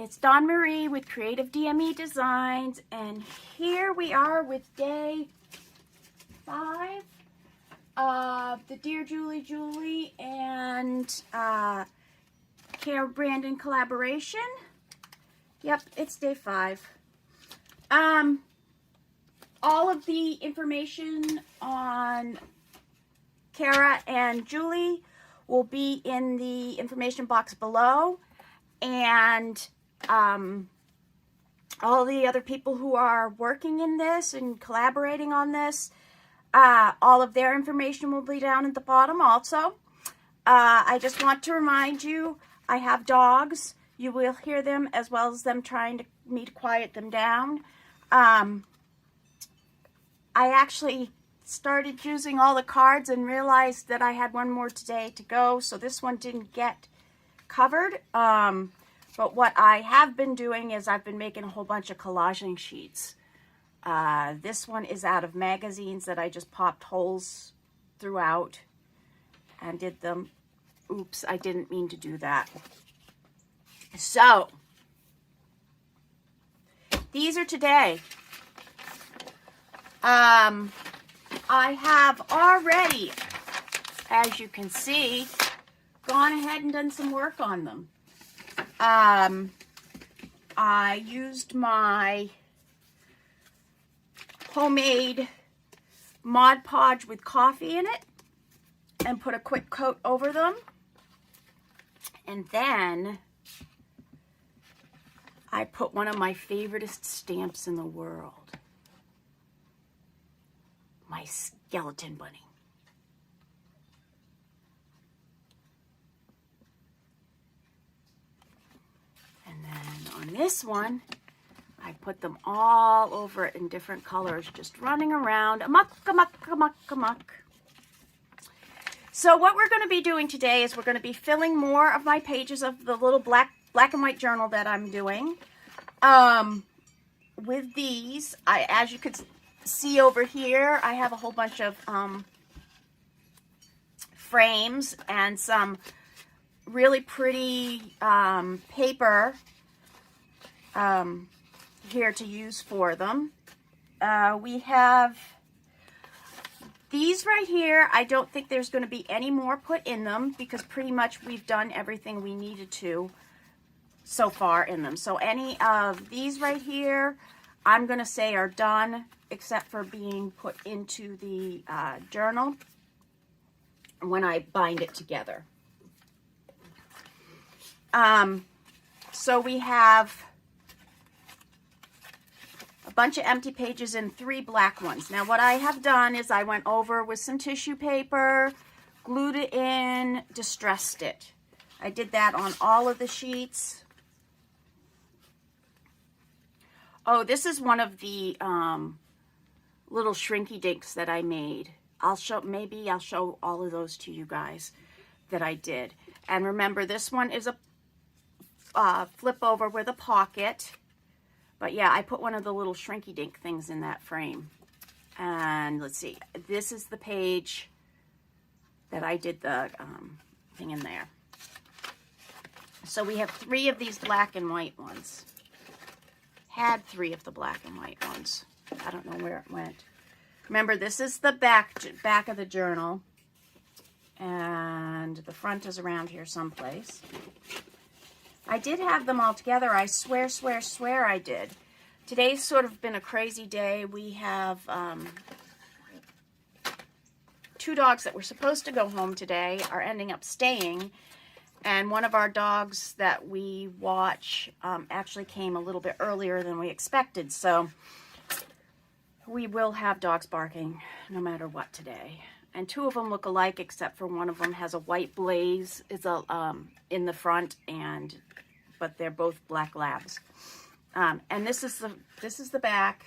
It's Dawn Marie with Creative DME Designs, and here we are with day 5 of the Dear Julie Julie and Cara Brandon collaboration. Yep, it's day 5. All of the information on Cara and Julie will be in the information box below, and all the other people who are working in this and collaborating on this, all of their information will be down at the bottom also. I just want to remind you, I have dogs. You will hear them as well as them trying to me to quiet them down. I actually started using all the cards and realized that I had one more today to go, so this one didn't get covered. But what I have been doing is I've been making a whole bunch of collaging sheets. This one is out of magazines that I just popped holes throughout and did them. Oops, I didn't mean to do that. So, these are today. I have already, as you can see, gone ahead and done some work on them. I used my homemade Mod Podge with coffee in it and put a quick coat over them. And then I put one of my favoriteest stamps in the world. My skeleton bunny. And then on this one, I put them all over it in different colors, just running around, amok, amok, amok, amok. So what we're going to be doing today is we're going to be filling more of my pages of the little black and white journal that I'm doing. With these, as you could see over here, I have a whole bunch of frames and some really pretty paper here to use for them. We have these right here. I don't think there's going to be any more put in them because pretty much we've done everything we needed to so far in them. So any of these right here, I'm going to say are done, except for being put into the journal when I bind it together. So we have a bunch of empty pages and 3 black ones. Now what I have done is I went over with some tissue paper, glued it in, distressed it. I did that on all of the sheets. Oh, this is one of the little shrinky dinks that I made. Maybe I'll show all of those to you guys that I did. And remember, this one is a flip over with a pocket. But yeah, I put one of the little shrinky dink things in that frame. And let's see, this is the page that I did the thing in there. So we have 3 of these black and white ones. Had 3 of the black and white ones. I don't know where it went. Remember, this is the back of the journal, and the front is around here someplace. I did have them all together. I swear I did. Today's sort of been a crazy day. We have 2 dogs that were supposed to go home today are ending up staying. And one of our dogs that we watch actually came a little bit earlier than we expected. So we will have dogs barking no matter what today. And 2 of them look alike, except for one of them has a white blaze in the front, but they're both black labs. And this is the back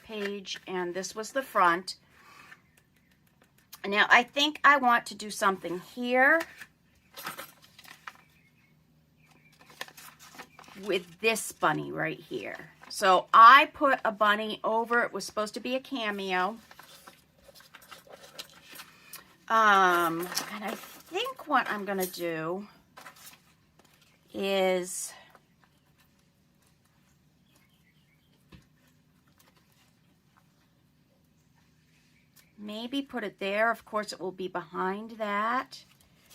page, and this was the front. Now I think I want to do something here with this bunny right here. So I put a bunny over. It was supposed to be a cameo. And I think what I'm going to do is maybe put it there. Of course, it will be behind that,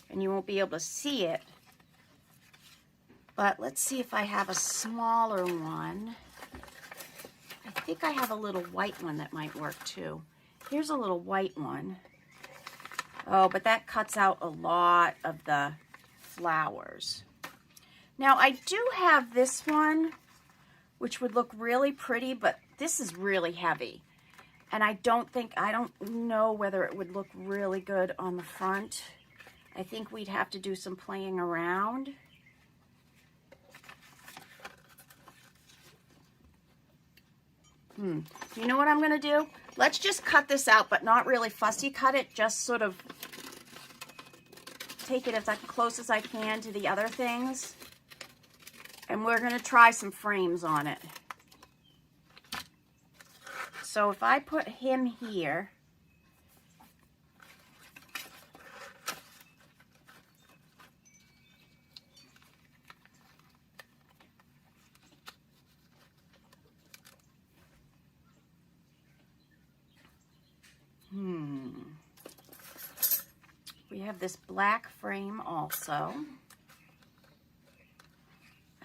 and you won't be able to see it. But let's see if I have a smaller one. I think I have a little white one that might work too. Here's a little white one. Oh, but that cuts out a lot of the flowers. Now, I do have this one, which would look really pretty, but this is really heavy. And I don't know whether it would look really good on the front. I think we'd have to do some playing around. You know what I'm going to do? Let's just cut this out, but not really fussy cut it. Just sort of take it as close as I can to the other things. And we're going to try some frames on it. So if I put him here, we have this black frame also.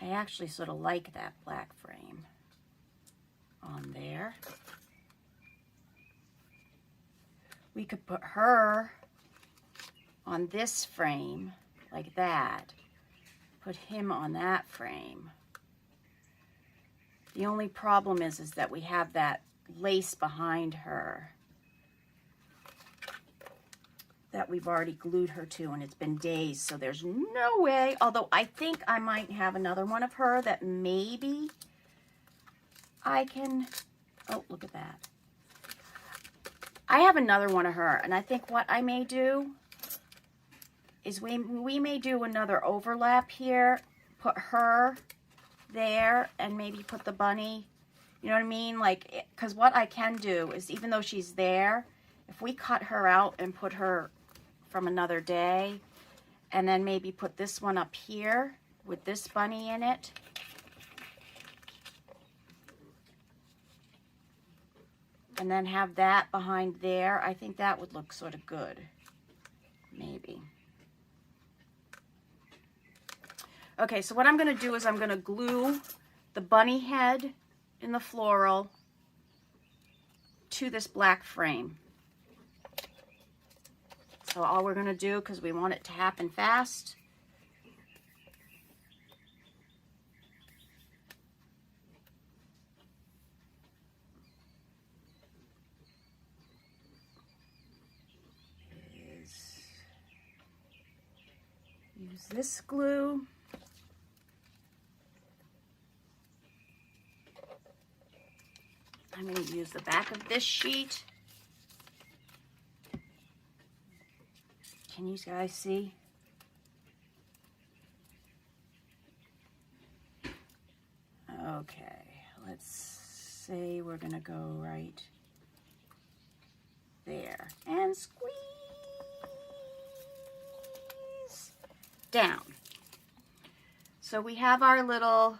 I actually sort of like that black frame on there. We could put her on this frame like that. Put him on that frame. The only problem is that we have that lace behind her that we've already glued her to, and it's been days, so there's no way, although I think I might have another one of her that maybe I can, oh, look at that. I have another one of her, and I think what I may do is we may do another overlap here, put her there, and maybe put the bunny, you know what I mean? Like, because what I can do is, even though she's there, if we cut her out and put her from another day, and then maybe put this one up here with this bunny in it. And then have that behind there. I think that would look sort of good. Maybe. Okay, so what I'm going to do is I'm going to glue the bunny head in the floral to this black frame. So all we're going to do, because we want it to happen fast, is use this glue. I'm going to use the back of this sheet. Can you guys see? Okay, let's say we're gonna go right there and squeeze down. So we have our little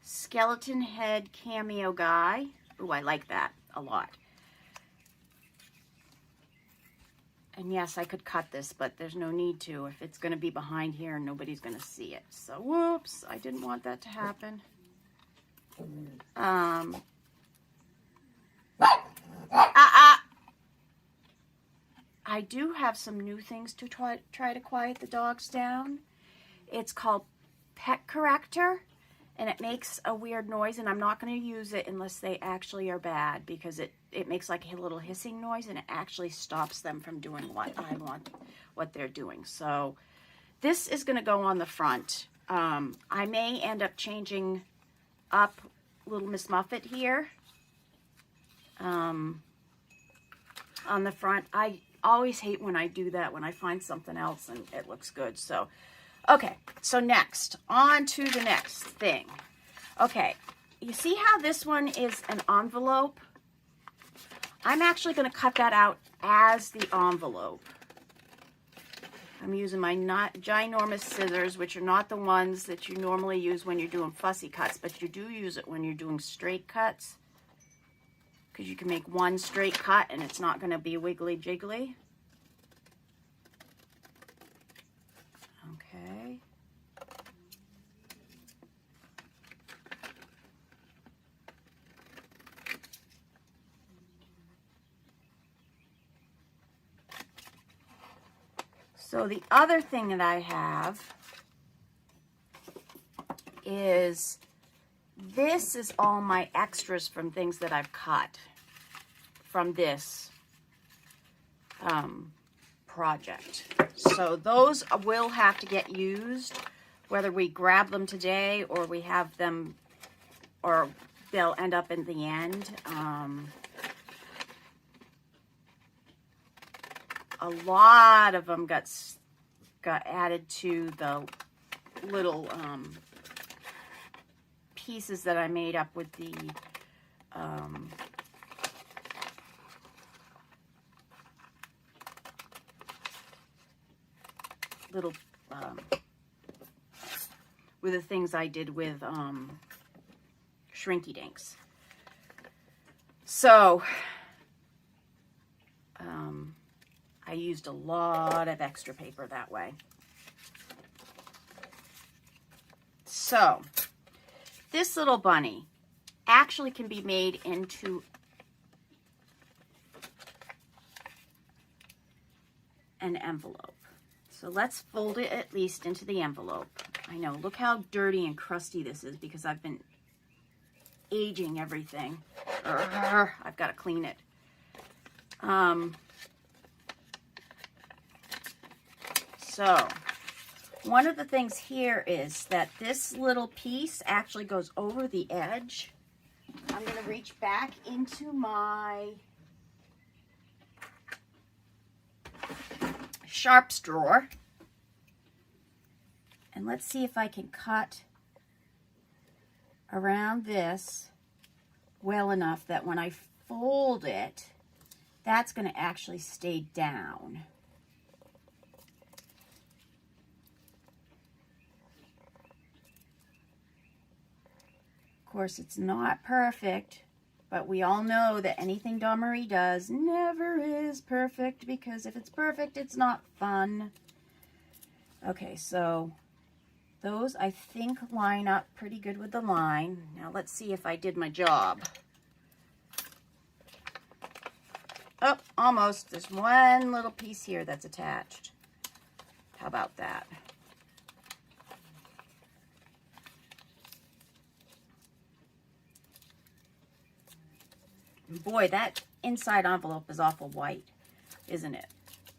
skeleton head cameo guy. Ooh, I like that a lot. And yes, I could cut this, but there's no need to if it's going to be behind here and nobody's going to see it. So, whoops, I didn't want that to happen. I do have some new things to try to quiet the dogs down. It's called Pet Corrector, and it makes a weird noise, and I'm not going to use it unless they actually are bad, because it makes like a little hissing noise, and it actually stops them from doing what they're doing. So this is going to go on the front. I may end up changing up little Miss Muffet here on the front. I always hate when I do that, when I find something else and it looks good. So okay, so next, on to the next thing. Okay, you see how this one is an envelope? I'm actually going to cut that out as the envelope. I'm using my ginormous scissors, which are not the ones that you normally use when you're doing fussy cuts, but you do use it when you're doing straight cuts. because you can make one straight cut and it's not going to be wiggly jiggly. Okay. So the other thing that I have is, this is all my extras from things that I've cut from this project. So those will have to get used, whether we grab them today or we have them, or they'll end up in the end. A lot of them got added to the little pieces that I made up with the little with the things I did with Shrinky Dinks. So I used a lot of extra paper that way. So this little bunny actually can be made into an envelope. So let's fold it at least into the envelope. I know, look how dirty and crusty this is because I've been aging everything. I've got to clean it. So one of the things here is that this little piece actually goes over the edge. I'm going to reach back into my sharps drawer. And let's see if I can cut around this well enough that when I fold it, that's going to actually stay down. Of course, it's not perfect, but we all know that anything Dawn Marie does never is perfect, because if it's perfect, it's not fun. Okay, so those I think line up pretty good with the line. Now let's see if I did my job. Oh, almost. There's one little piece here that's attached. How about that? Boy, that inside envelope is awful white, isn't it?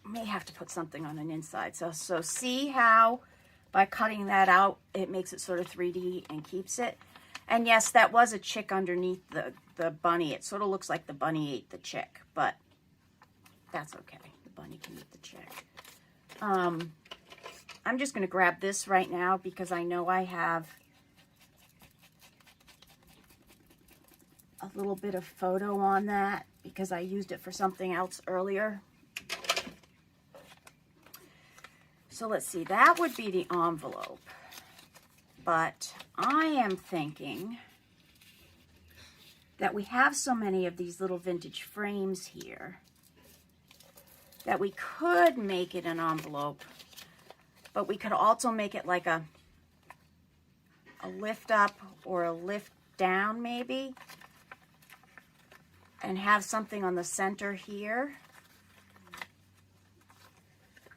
May have to put something on an inside. So see how by cutting that out, it makes it sort of 3D and keeps it. And yes, that was a chick underneath the bunny. It sort of looks like the bunny ate the chick, but that's okay. The bunny can eat the chick. I'm just going to grab this right now because I know I have a little bit of photo on that because I used it for something else earlier. So let's see, that would be the envelope. But I am thinking that we have so many of these little vintage frames here that we could make it an envelope, but we could also make it like a lift up or a lift down maybe, and have something on the center here.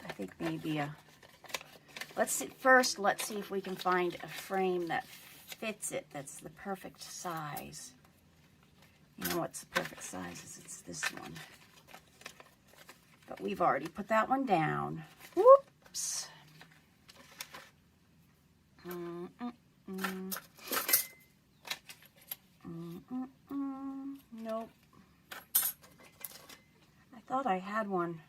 I think maybe let's see if we can find a frame that fits it, that's the perfect size. You know what's the perfect size is? It's this one. But we've already put that one down. Whoops. Nope. I thought I had one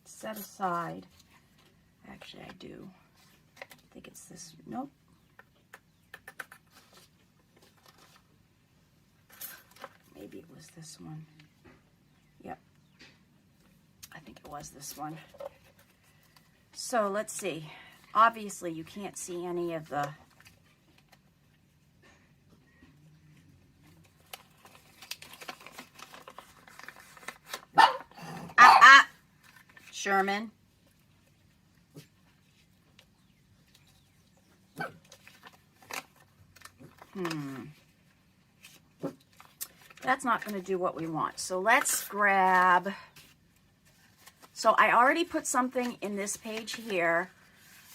set aside. Actually, I do. I think it's this. Nope. Maybe it was this one. Yep. I think it was this one. So let's see. Obviously, you can't see any of the Sherman. That's not going to do what we want. So let's grab, so I already put something in this page here.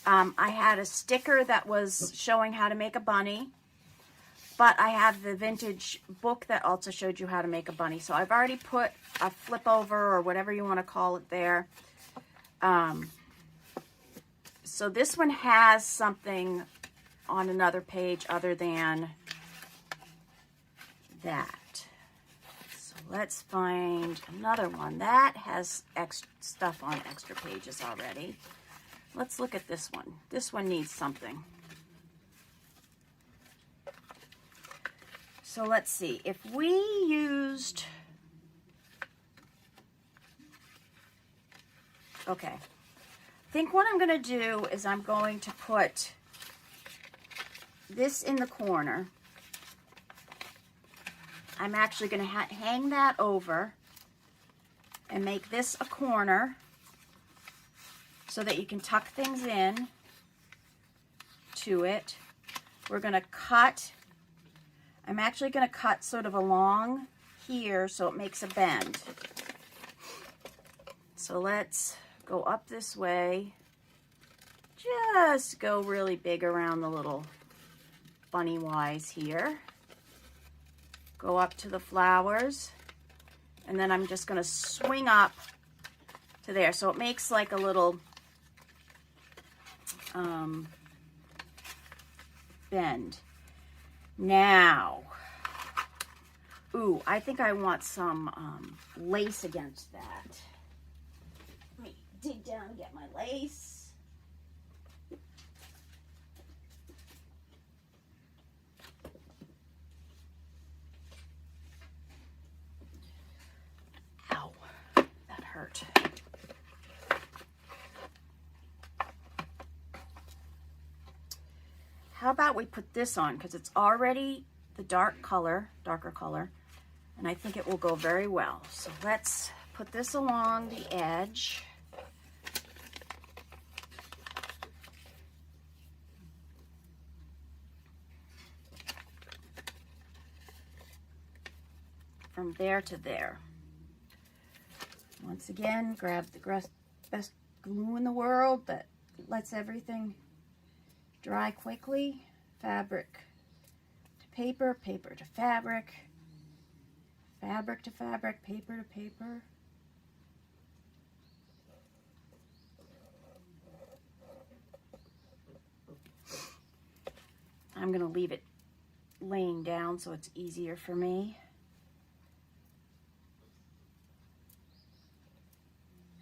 I had a sticker that was showing how to make a bunny, but I have the vintage book that also showed you how to make a bunny. So I've already put a flip over or whatever you want to call it there. So this one has something on another page other than that. So let's find another one that has stuff on extra pages already. Let's look at this one. This one needs something. So let's see. If we used, okay. I think what I'm going to do is I'm going to put this in the corner. I'm actually going to hang that over and make this a corner so that you can tuck things in to it. We're going to cut, I'm actually going to cut sort of along here so it makes a bend. So let's go up this way. Just go really big around the little bunny wise here. Go up to the flowers. And then I'm just going to swing up to there. So it makes like a little bend. Now, ooh, I think I want some lace against that. Let me dig down and get my lace. Ow, that hurt. How about we put this on, because it's already the darker color, and I think it will go very well. So let's put this along the edge. From there to there. Once again, grab the best glue in the world that lets everything dry quickly. Fabric to paper, paper to fabric, fabric to fabric, paper to paper. I'm going to leave it laying down so it's easier for me.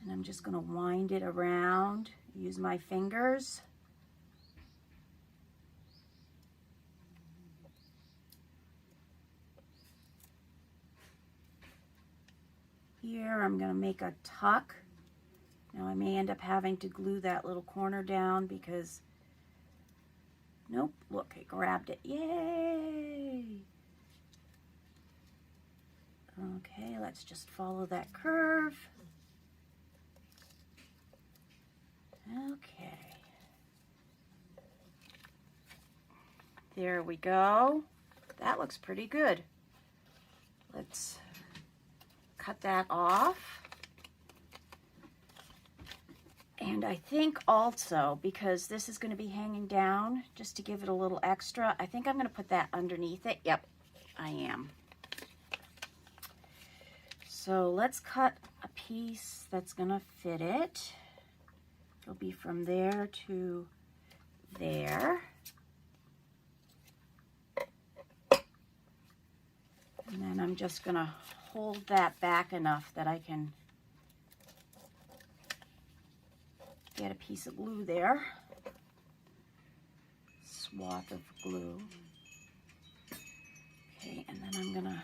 And I'm just going to wind it around, use my fingers. Here I'm going to make a tuck. Now I may end up having to glue that little corner down because, nope, look, it grabbed it. Yay! Okay, let's just follow that curve. Okay. There we go. That looks pretty good. Let's cut that off. And I think also, because this is going to be hanging down, just to give it a little extra, I think I'm going to put that underneath it. Yep, I am. So let's cut a piece that's going to fit it. It'll be from there to there. And then I'm just going to hold that back enough that I can get a piece of glue there. Swath of glue. Okay, and then I'm going to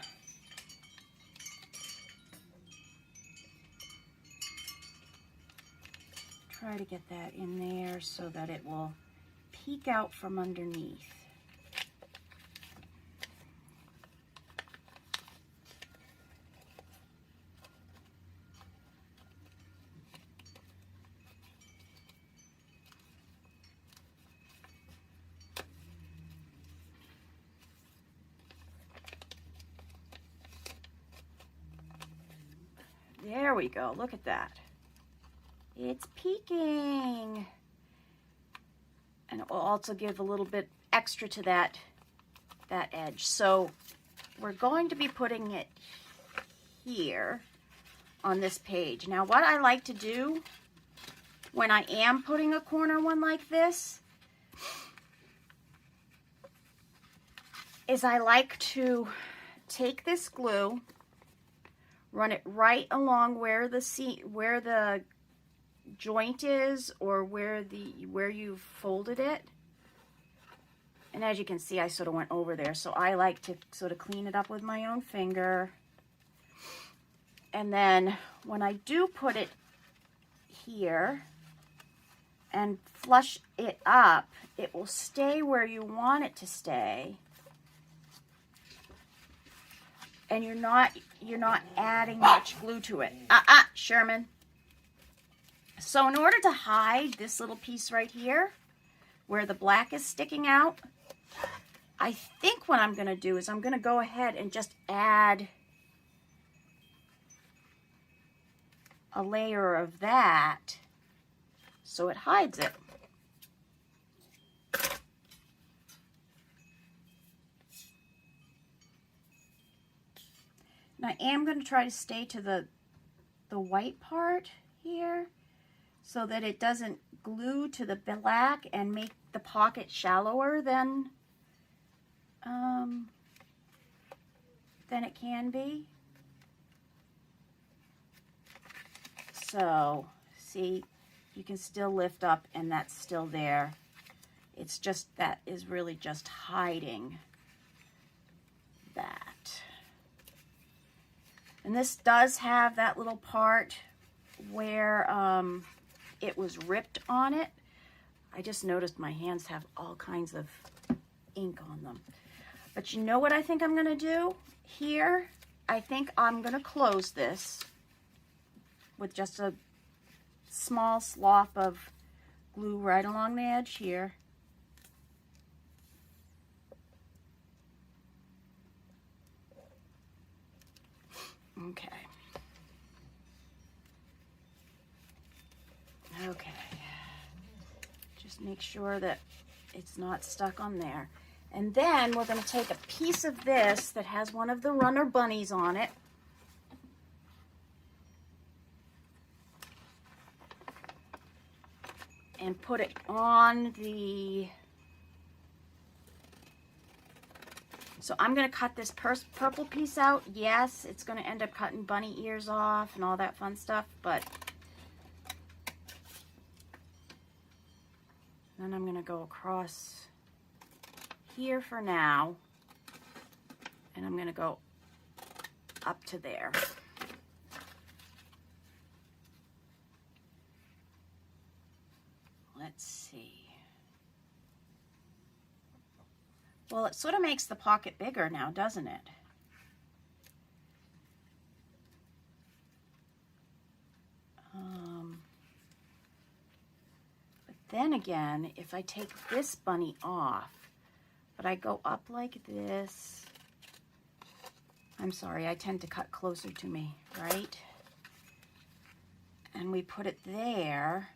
try to get that in there so that it will peek out from underneath. There we go. Look at that. It's peeking. And it will also give a little bit extra to that edge. So we're going to be putting it here on this page. Now what I like to do when I am putting a corner one like this is I like to take this glue, run it right along where the joint is, or where you've folded it. And as you can see, I sort of went over there, so I like to sort of clean it up with my own finger. And then when I do put it here and flush it up, it will stay where you want it to stay. And you're not adding much glue to it. Sherman. So in order to hide this little piece right here, where the black is sticking out, I think what I'm going to do is I'm going to go ahead and just add a layer of that so it hides it. And I am going to try to stay to the white part here so that it doesn't glue to the black and make the pocket shallower than it can be. So, see, you can still lift up and that's still there. It's just, that is really just hiding that. And this does have that little part where it was ripped on it. I just noticed my hands have all kinds of ink on them. But you know what I think I'm going to do here? I think I'm going to close this with just a small slop of glue right along the edge here. Okay. Okay. Just make sure that it's not stuck on there. And then we're going to take a piece of this that has one of the runner bunnies on it. And put it on the... So I'm going to cut this purple piece out. Yes, it's going to end up cutting bunny ears off and all that fun stuff, but then I'm going to go across here for now, and I'm going to go up to there. Let's see. Well, it sort of makes the pocket bigger now, doesn't it? But then again, if I take this bunny off, but I go up like this, I'm sorry, I tend to cut closer to me, right? And we put it there.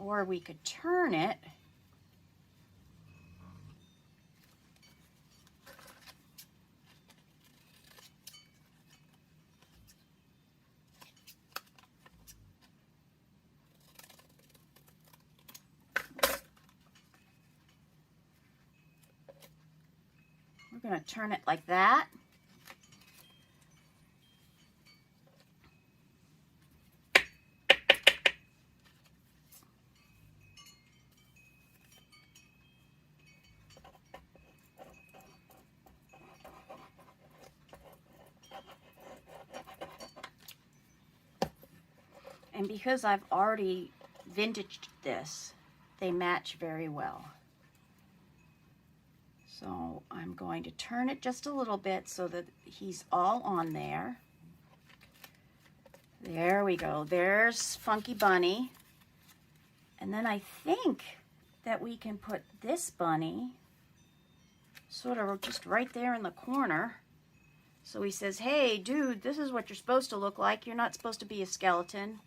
Or we could turn it. We're going to turn it like that. And because I've already vintaged this, they match very well. So I'm going to turn it just a little bit so that he's all on there. There we go. There's Funky Bunny. And then I think that we can put this bunny sort of just right there in the corner. So he says, hey, dude, this is what you're supposed to look like. You're not supposed to be a skeleton.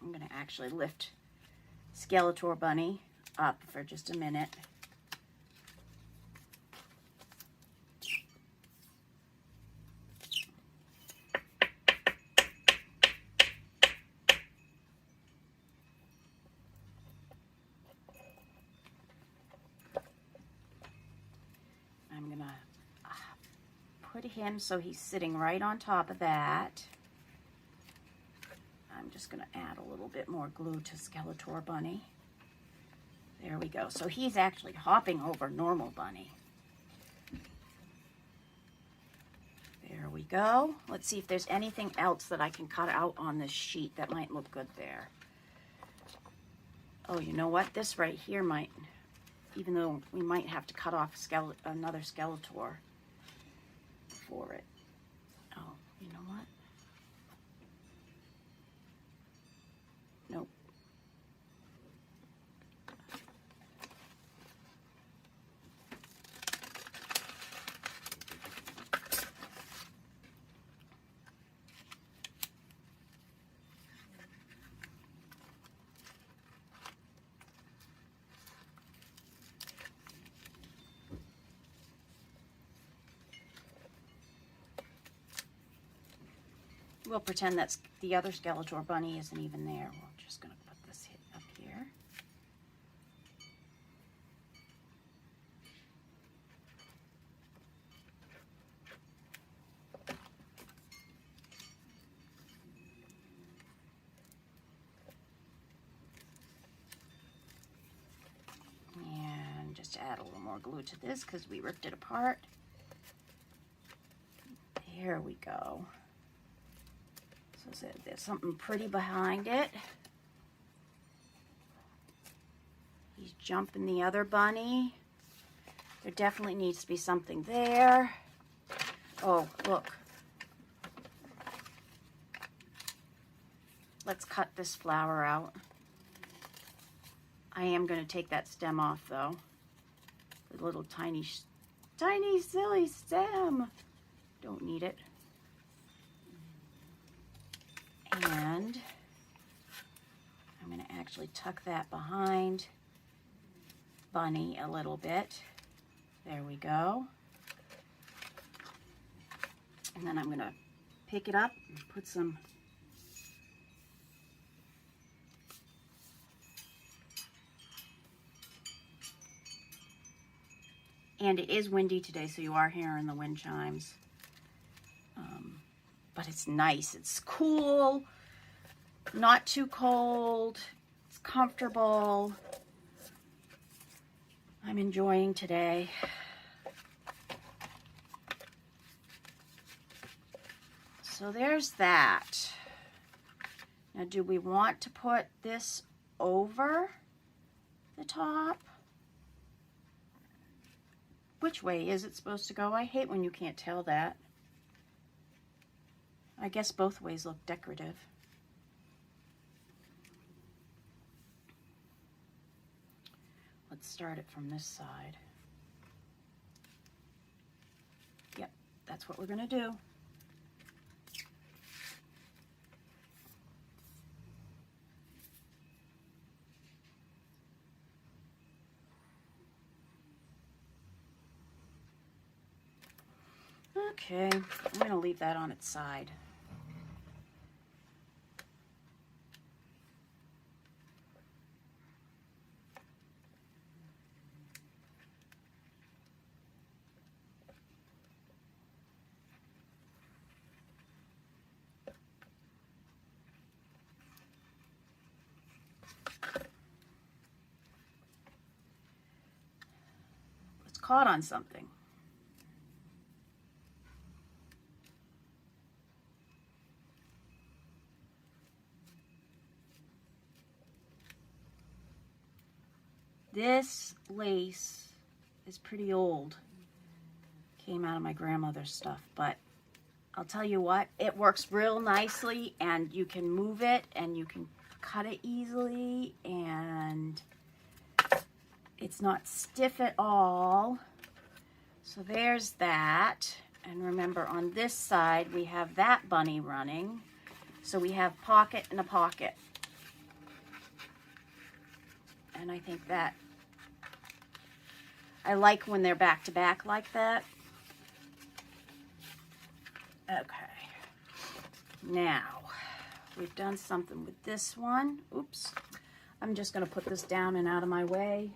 I'm going to actually lift Skeletor Bunny up for just a minute. I'm going to put him so he's sitting right on top of that. I'm just going to add a little bit more glue to Skeletor Bunny. There we go. So he's actually hopping over normal Bunny. There we go. Let's see if there's anything else that I can cut out on this sheet that might look good there. Oh, you know what? This right here might, even though we might have to cut off another Skeletor for it. Oh, you know what? Nope. We'll pretend that the other Skeletor Bunny isn't even there. We're just going to put this up here. And just add a little more glue to this because we ripped it apart. There we go. So there's something pretty behind it. He's jumping the other bunny. There definitely needs to be something there. Oh, look. Let's cut this flower out. I am going to take that stem off though. The little tiny silly stem. Don't need it. And I'm going to actually tuck that behind Bunny a little bit. There we go. And then I'm going to pick it up and put some and it is windy today, so you are hearing the wind chimes. But it's nice. It's cool, not too cold. It's comfortable. I'm enjoying today. So there's that. Now, do we want to put this over the top? Which way is it supposed to go? I hate when you can't tell that. I guess both ways look decorative. Let's start it from this side. Yep, that's what we're going to do. Okay, I'm going to leave that on its side. It's caught on something. This lace is pretty old. came out of my grandmother's stuff, but I'll tell you what, it works real nicely, and you can move it and you can cut it easily, and it's not stiff at all. So there's that. And remember, on this side we have that bunny running, so we have pocket and a pocket. And I think that I like when they're back to back like that. Okay, now we've done something with this one. Oops, I'm just going to put this down and out of my way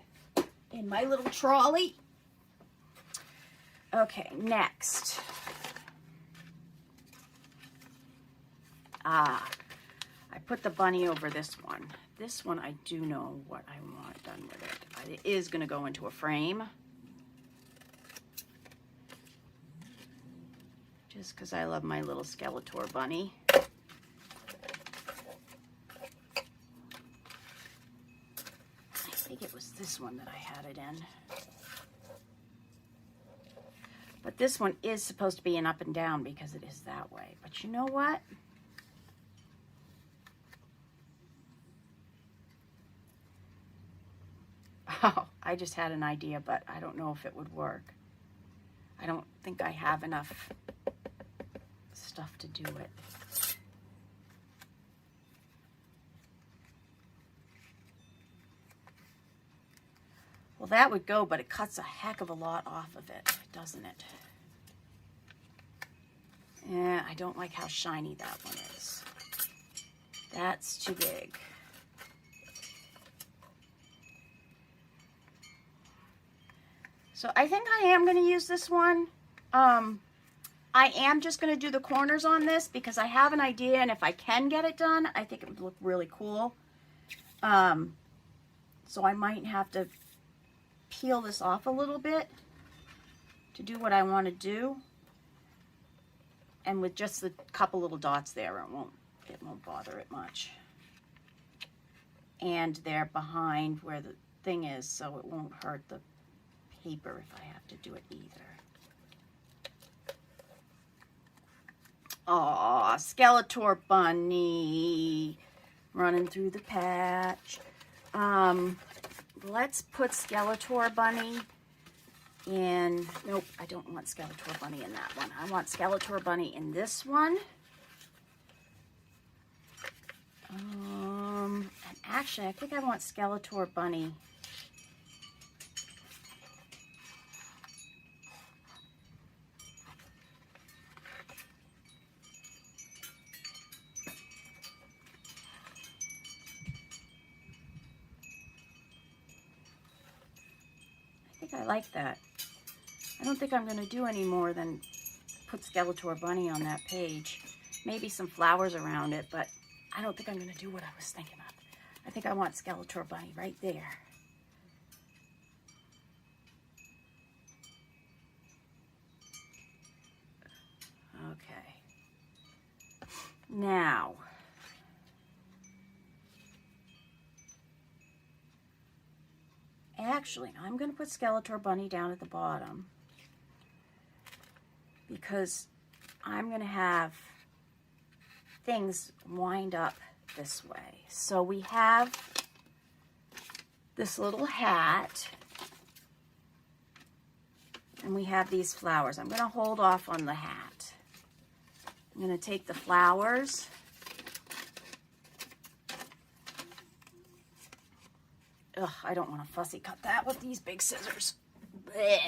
in my little trolley. Okay, next. I put the bunny over this one. This one, I do know what I want done with it. It is going to go into a frame. Just because I love my little Skeletor bunny. I think it was this one that I had it in. But this one is supposed to be an up and down because it is that way. But you know what? Oh, I just had an idea, but I don't know if it would work. I don't think I have enough stuff to do it. Well, that would go, but it cuts a heck of a lot off of it, doesn't it? Yeah, I don't like how shiny that one is. That's too big. So I think I am going to use this one. I am just going to do the corners on this because I have an idea, and if I can get it done, I think it would look really cool. So I might have to peel this off a little bit to do what I want to do. And with just a couple little dots there, it won't bother it much. And they're behind where the thing is, so it won't hurt the paper if I have to do it either. Aw, Skeletor bunny running through the patch. Let's put Skeletor bunny in. Nope, I don't want Skeletor bunny in that one. I want Skeletor bunny in this one. And actually, I think I want Skeletor bunny. I like that. I don't think I'm going to do any more than put Skeletor bunny on that page. Maybe some flowers around it, but I don't think I'm going to do what I was thinking of. I think I want Skeletor bunny right there. Okay. Now, actually, I'm going to put Skeletor bunny down at the bottom because I'm going to have things wind up this way. So we have this little hat, and we have these flowers. I'm going to hold off on the hat. I'm going to take the flowers. Ugh, I don't want to fussy cut that with these big scissors. Blech.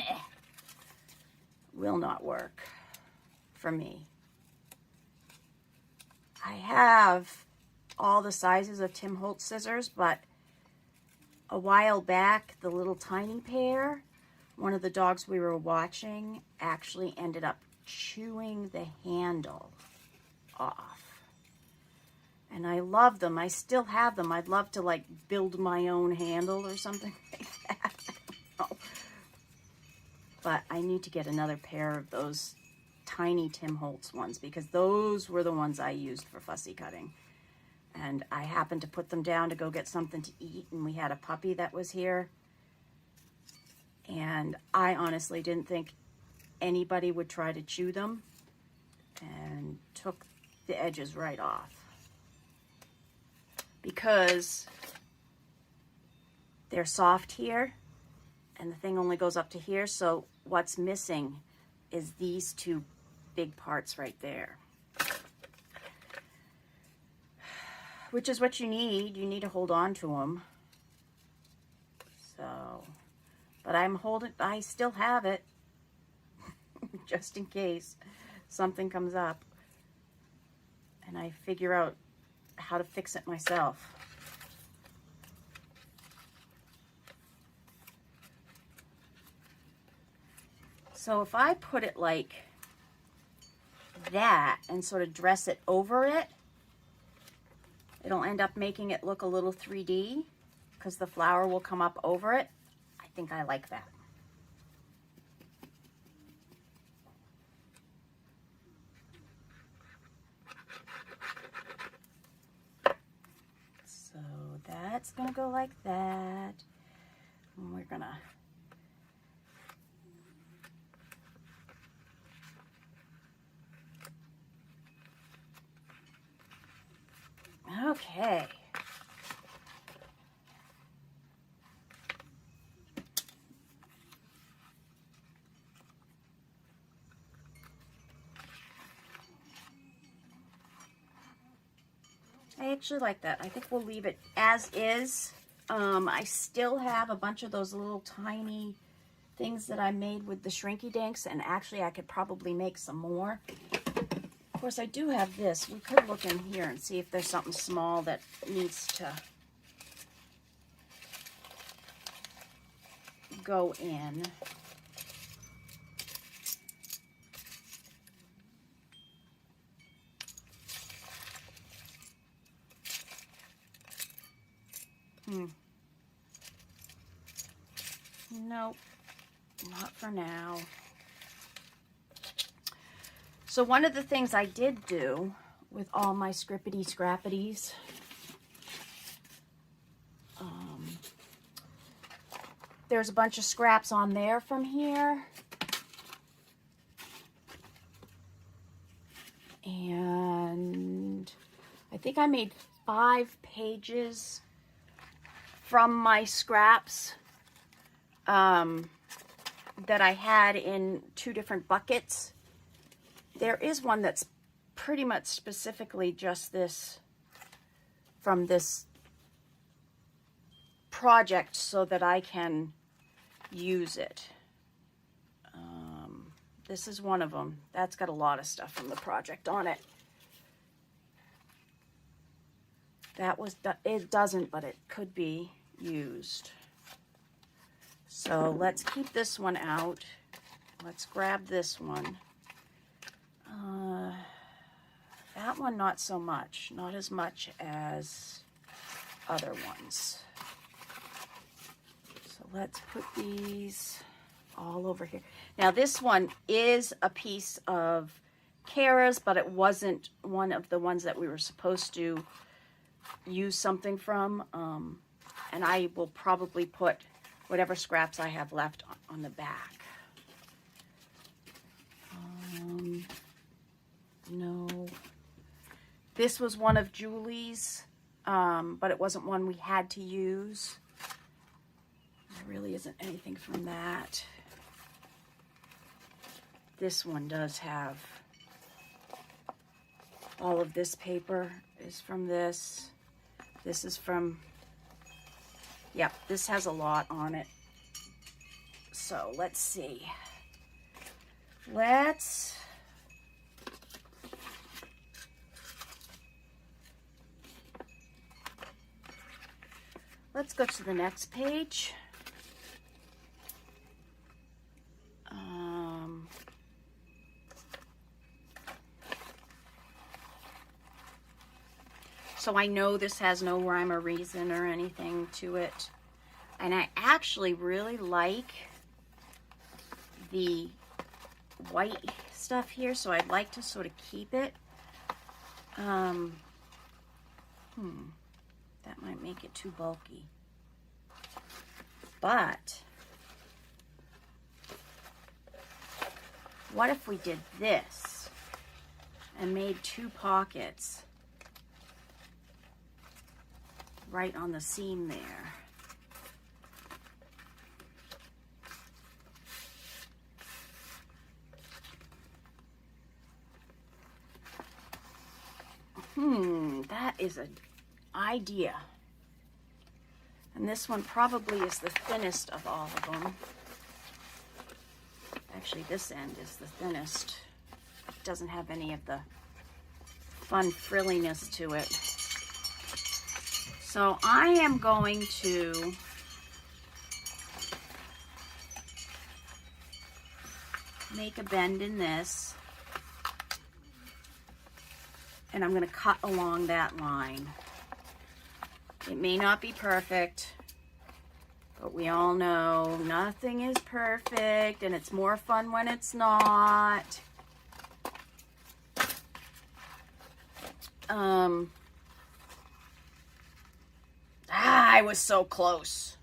Will not work for me. I have all the sizes of Tim Holtz scissors, but a while back, the little tiny pair, one of the dogs we were watching actually ended up chewing the handle off. And I love them. I still have them. I'd love to like build my own handle or something like that. I don't know. But I need to get another pair of those tiny Tim Holtz ones because those were the ones I used for fussy cutting. And I happened to put them down to go get something to eat, and we had a puppy that was here. And I honestly didn't think anybody would try to chew them, and took the edges right off. Because they're soft here, and the thing only goes up to here, so what's missing is these two big parts right there. Which is what you need. You need to hold on to them. So, but I still have it. Just in case something comes up and I figure out how to fix it myself. So if I put it like that and sort of dress it over it, it'll end up making it look a little 3D because the flower will come up over it. I think I like that. So that's gonna go like that. And we're gonna okay. I actually like that. I think we'll leave it as is. I still have a bunch of those little tiny things that I made with the shrinky dinks, and actually I could probably make some more. Of course, I do have this. We could look in here and see if there's something small that needs to go in. Nope, not for now. So one of the things I did do with all my scrippity scrappities, there's a bunch of scraps on there from here. And I think I made 5 pages from my scraps that I had in 2 different buckets. There is one that's pretty much specifically just this, from this project, so that I can use it. This is one of them. That's got a lot of stuff from the project on it. That was, it doesn't, but it could be used. So let's keep this one out. Let's grab this one. That one, not so much. Not as much as other ones. So let's put these all over here. Now this one is a piece of Cara's, but it wasn't one of the ones that we were supposed to use something from. And I will probably put whatever scraps I have left on the back. No. This was one of Julie's, but it wasn't one we had to use. There really isn't anything from that. This one does have all of this paper is from this. This is from, yep, this has a lot on it. So let's see. Let's go to the next page. So I know this has no rhyme or reason or anything to it. And I actually really like the white stuff here, so I'd like to sort of keep it. That might make it too bulky. But what if we did this and made 2 pockets right on the seam there? That is an idea. And this one probably is the thinnest of all of them. Actually, this end is the thinnest. It doesn't have any of the fun frilliness to it. So I am going to make a bend in this. And I'm going to cut along that line. It may not be perfect, but we all know nothing is perfect, and it's more fun when it's not. I was so close.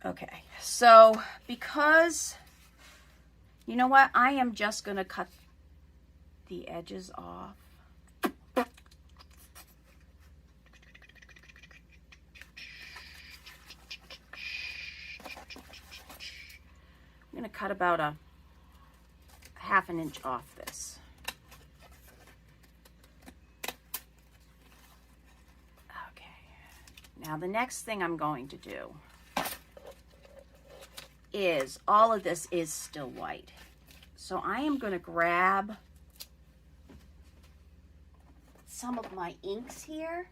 Okay, so because, you know what? I am just going to cut the edges off. I'm going to cut about a 1/2 inch off this. Okay. Now the next thing I'm going to do is, all of this is still white. So I am going to grab some of my inks here.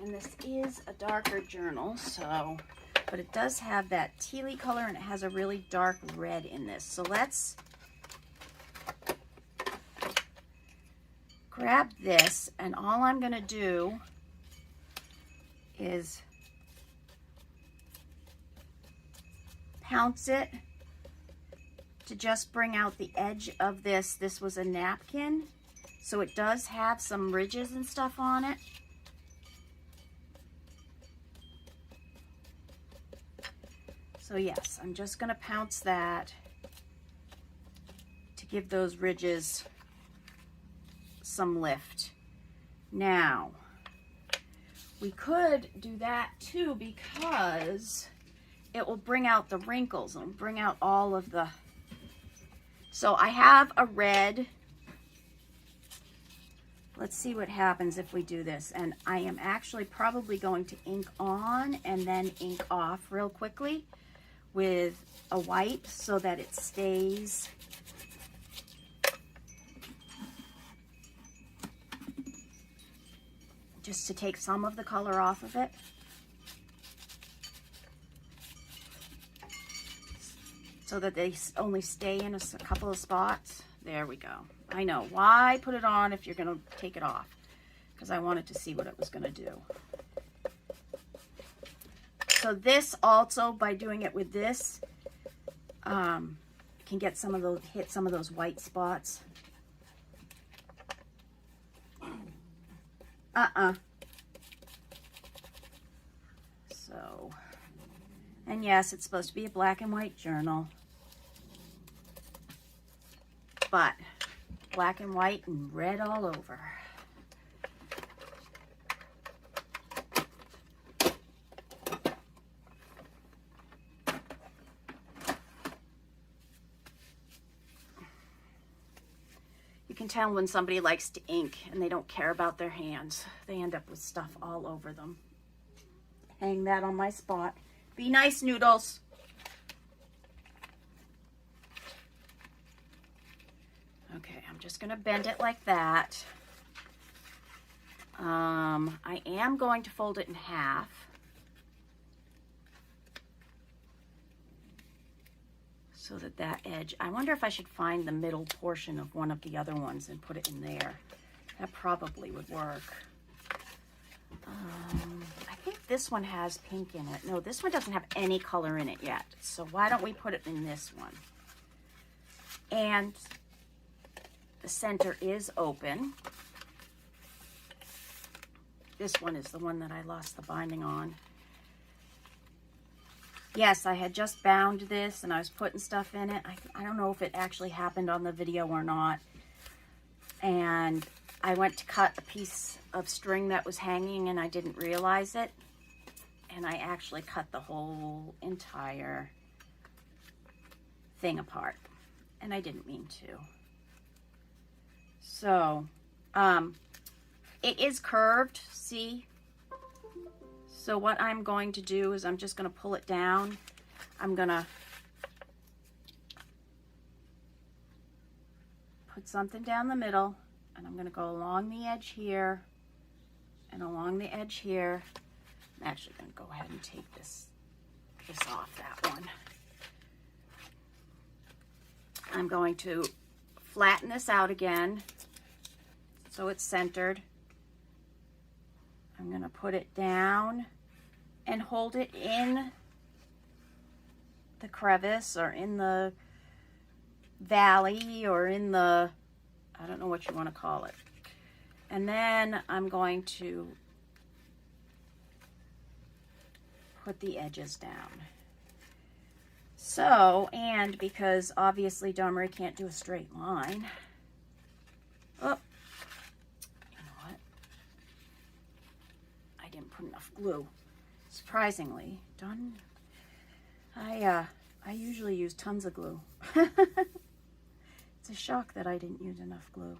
And this is a darker journal, so, but it does have that tealy color and it has a really dark red in this. So let's grab this, and all I'm going to do is pounce it to just bring out the edge of this. This was a napkin, so it does have some ridges and stuff on it. So yes, I'm just going to pounce that to give those ridges some lift. Now, we could do that too, because it will bring out the wrinkles and bring out all of the... So I have a red. Let's see what happens if we do this. And I am actually probably going to ink on and then ink off real quickly with a white so that it stays just to take some of the color off of it. So that they only stay in a couple of spots. There we go. I know. Why put it on if you're going to take it off? Because I wanted to see what it was going to do. So this also, by doing it with this, can get some of those, hit some of those white spots. So, and yes, it's supposed to be a black and white journal, but black and white and red all over. You can tell when somebody likes to ink and they don't care about their hands. They end up with stuff all over them. Hang that on my spot. Be nice, Noodles. Okay, I'm just going to bend it like that. I am going to fold it in half. So that that edge, I wonder if I should find the middle portion of one of the other ones and put it in there. That probably would work. I think this one has pink in it. No, this one doesn't have any color in it yet. So why don't we put it in this one? And the center is open. This one is the one that I lost the binding on. Yes, I had just bound this and I was putting stuff in it. I don't know if it actually happened on the video or not. And I went to cut a piece of string that was hanging and I didn't realize it. And I actually cut the whole entire thing apart. And I didn't mean to. So, it is curved, see? So what I'm going to do is I'm just going to pull it down. I'm going to put something down the middle, and I'm going to go along the edge here and along the edge here. I'm actually going to go ahead and take this off, that one. I'm going to flatten this out again so it's centered. I'm going to put it down and hold it in the crevice or in the valley or in the, I don't know what you want to call it. And then I'm going to put the edges down. So, and because obviously Donna Marie can't do a straight line. Oh, you know what? I didn't put enough glue. Surprisingly, I usually use tons of glue. It's a shock that I didn't use enough glue.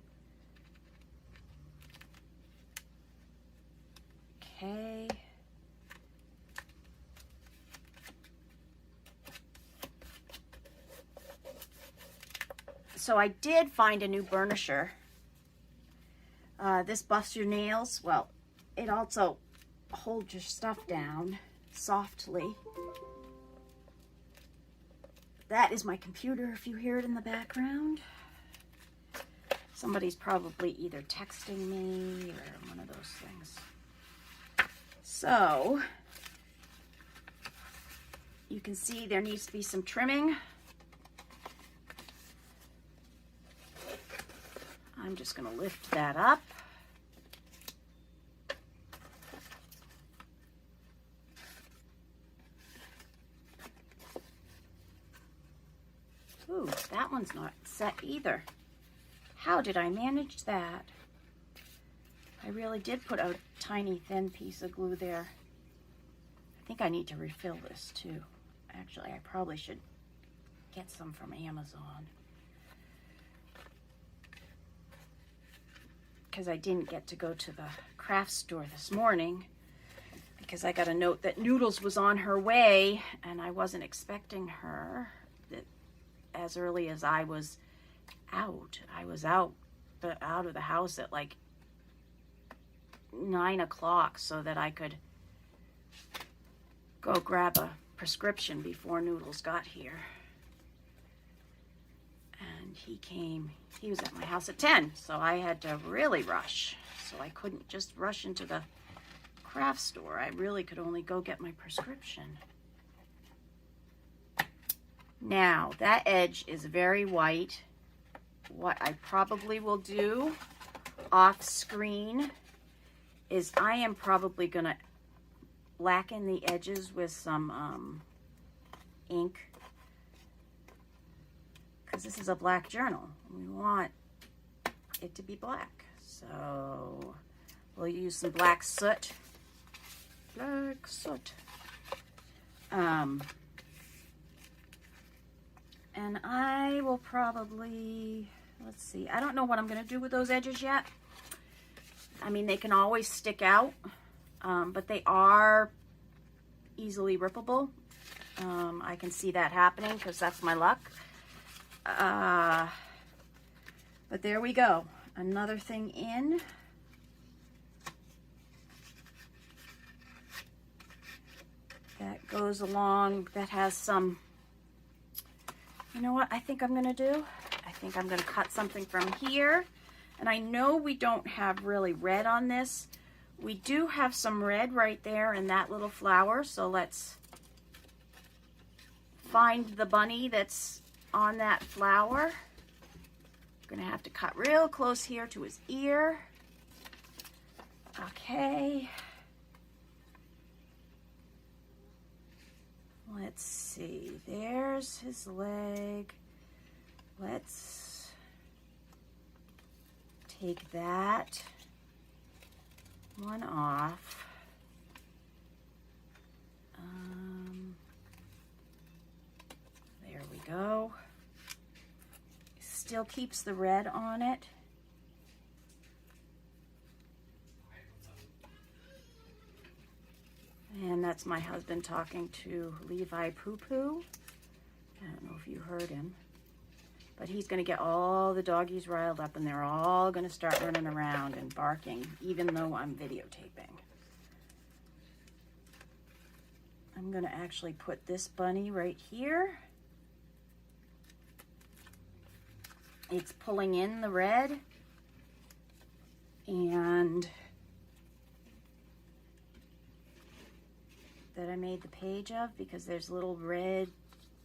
Okay. So I did find a new burnisher. This buffs your nails. Well, it also holds your stuff down softly. That is my computer if you hear it in the background. Somebody's probably either texting me or one of those things. So, you can see there needs to be some trimming. I'm just going to lift that up. Ooh, that one's not set either. How did I manage that? I really did put a tiny thin piece of glue there. I think I need to refill this too. Actually, I probably should get some from Amazon. Because I didn't get to go to the craft store this morning because I got a note that Noodles was on her way and I wasn't expecting her as early as I was out. I was out of the house at like 9 o'clock so that I could go grab a prescription before Noodles got here. And he came, he was at my house at 10, so I had to really rush. So I couldn't just rush into the craft store. I really could only go get my prescription. Now, that edge is very white. What I probably will do off screen is I am probably going to blacken the edges with some ink. Because this is a black journal. We want it to be black. So we'll use some black soot. Black soot. And I will probably, let's see, I don't know what I'm going to do with those edges yet. I mean, they can always stick out, but they are easily rippable. I can see that happening because that's my luck. But there we go. Another thing in. That goes along, that has some, you know what I think I'm going to do? I think I'm going to cut something from here. And I know we don't have really red on this. We do have some red right there in that little flower. So let's find the bunny that's on that flower. Gonna have to cut real close here to his ear. Okay. Let's see, there's his leg. Let's take that one off. There we go. Still keeps the red on it. And that's my husband talking to Levi Poo Poo. I don't know if you heard him. But he's going to get all the doggies riled up and they're all going to start running around and barking, even though I'm videotaping. I'm going to actually put this bunny right here. It's pulling in the red. And that I made the page of, because there's little red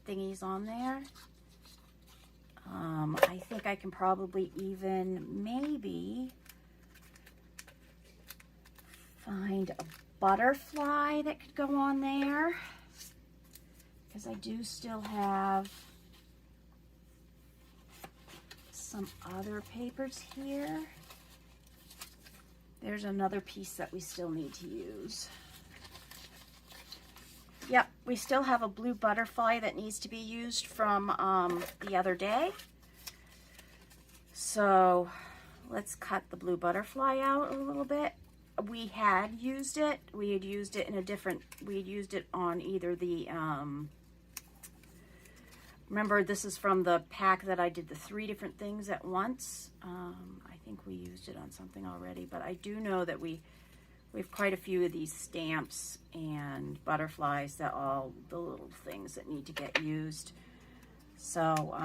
thingies on there. I think I can probably even maybe find a butterfly that could go on there, because I do still have some other papers here. There's another piece that we still need to use. Yep, we still have a blue butterfly that needs to be used from the other day. So let's cut the blue butterfly out a little bit. We had used it. We had used it in a different, we had used it on either the, remember this is from the pack that I did the 3 different things at once. I think we used it on something already, but I do know that we have quite a few of these stamps and butterflies, that all the little things that need to get used. So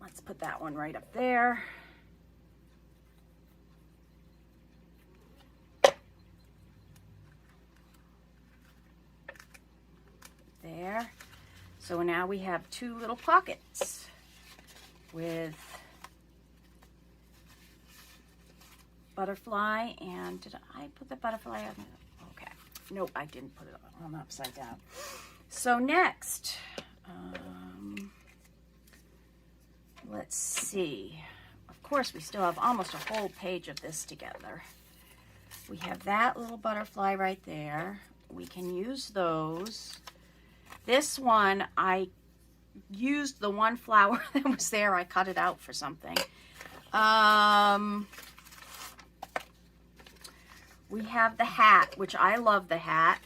let's put that one right up there. There. So now we have 2 little pockets with butterfly. And did I put the butterfly on? Okay. Nope, I didn't put it on upside down. So next, let's see. Of course, we still have almost a whole page of this together. We have that little butterfly right there. We can use those. This one, I used the one flower that was there. I cut it out for something. We have the hat, which I love the hat.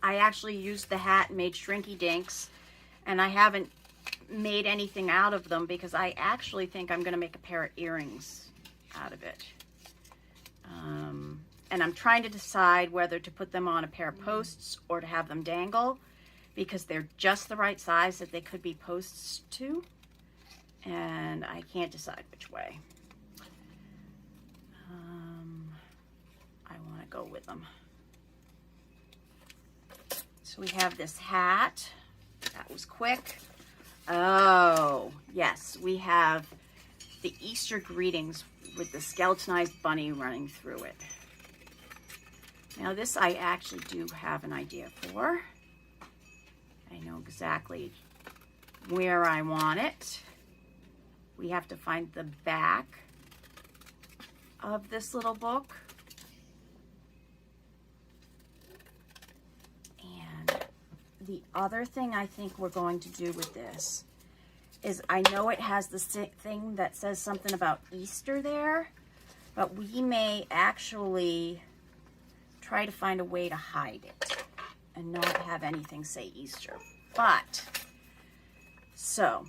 I actually used the hat and made shrinky dinks, and I haven't made anything out of them because I actually think I'm going to make a pair of earrings out of it. And I'm trying to decide whether to put them on a pair of posts or to have them dangle, because they're just the right size that they could be posts to, and I can't decide which way. I want to go with them. So we have this hat. That was quick. Oh, yes, we have the Easter greetings with the skeletonized bunny running through it. Now this I actually do have an idea for. I know exactly where I want it. We have to find the back of this little book. And the other thing I think we're going to do with this is, I know it has the thing that says something about Easter there, but we may actually try to find a way to hide it and not have anything say Easter. But, so,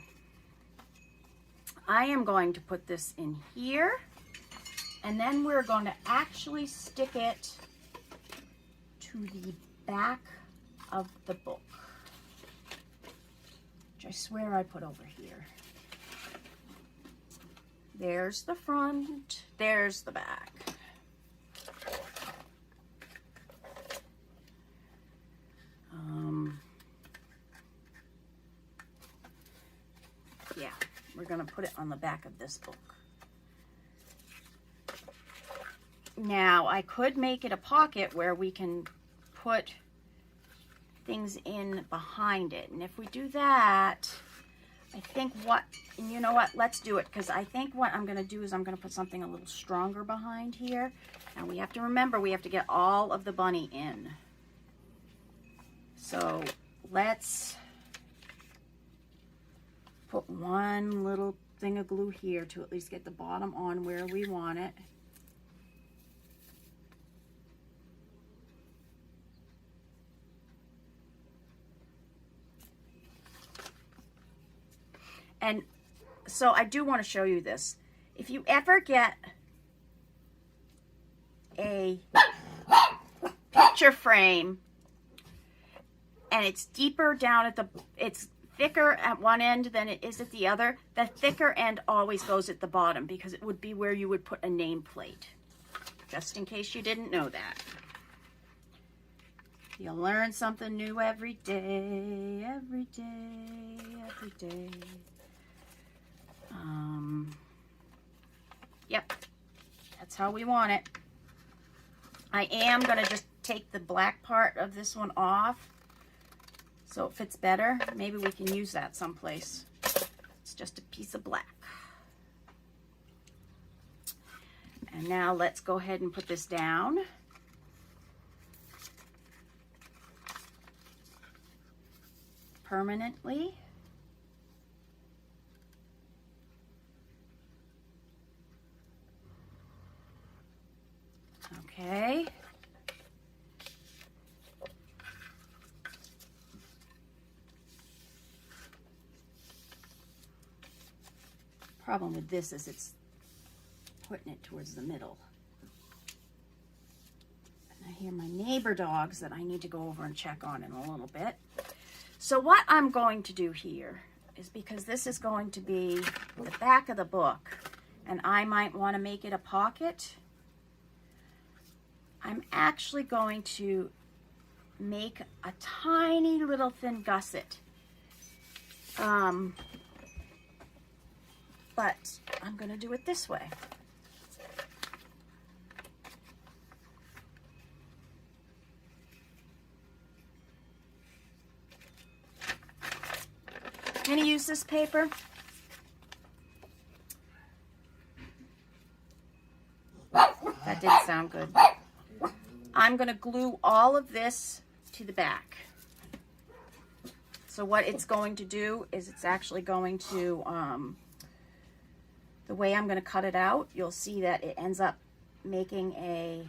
I am going to put this in here, and then we're going to actually stick it to the back of the book, which I swear I put over here. There's the front, there's the back. put it on the back of this book. Now, I could make it a pocket where we can put things in behind it. And if we do that, I think and you know what, let's do it, because I think what I'm going to do is I'm going to put something a little stronger behind here. And we have to remember, we have to get all of the bunny in. So let's put one little thing of glue here to at least get the bottom on where we want it. And so I do want to show you this. If you ever get a picture frame and it's deeper down at it's thicker at one end than it is at the other, the thicker end always goes at the bottom because it would be where you would put a nameplate. Just in case you didn't know that. You'll learn something new every day, every day, every day. Yep, that's how we want it. I am going to just take the black part of this one off so it fits better. Maybe we can use that someplace. It's just a piece of black. And now let's go ahead and put this down. Permanently. Okay. Problem with this is it's putting it towards the middle. And I hear my neighbor dogs that I need to go over and check on in a little bit. So what I'm going to do here is, because this is going to be the back of the book and I might want to make it a pocket, I'm actually going to make a tiny little thin gusset. But I'm going to do it this way. I'm going to use this paper. That didn't sound good. I'm going to glue all of this to the back. So what it's going to do is it's actually going to, the way I'm going to cut it out, you'll see that it ends up making a,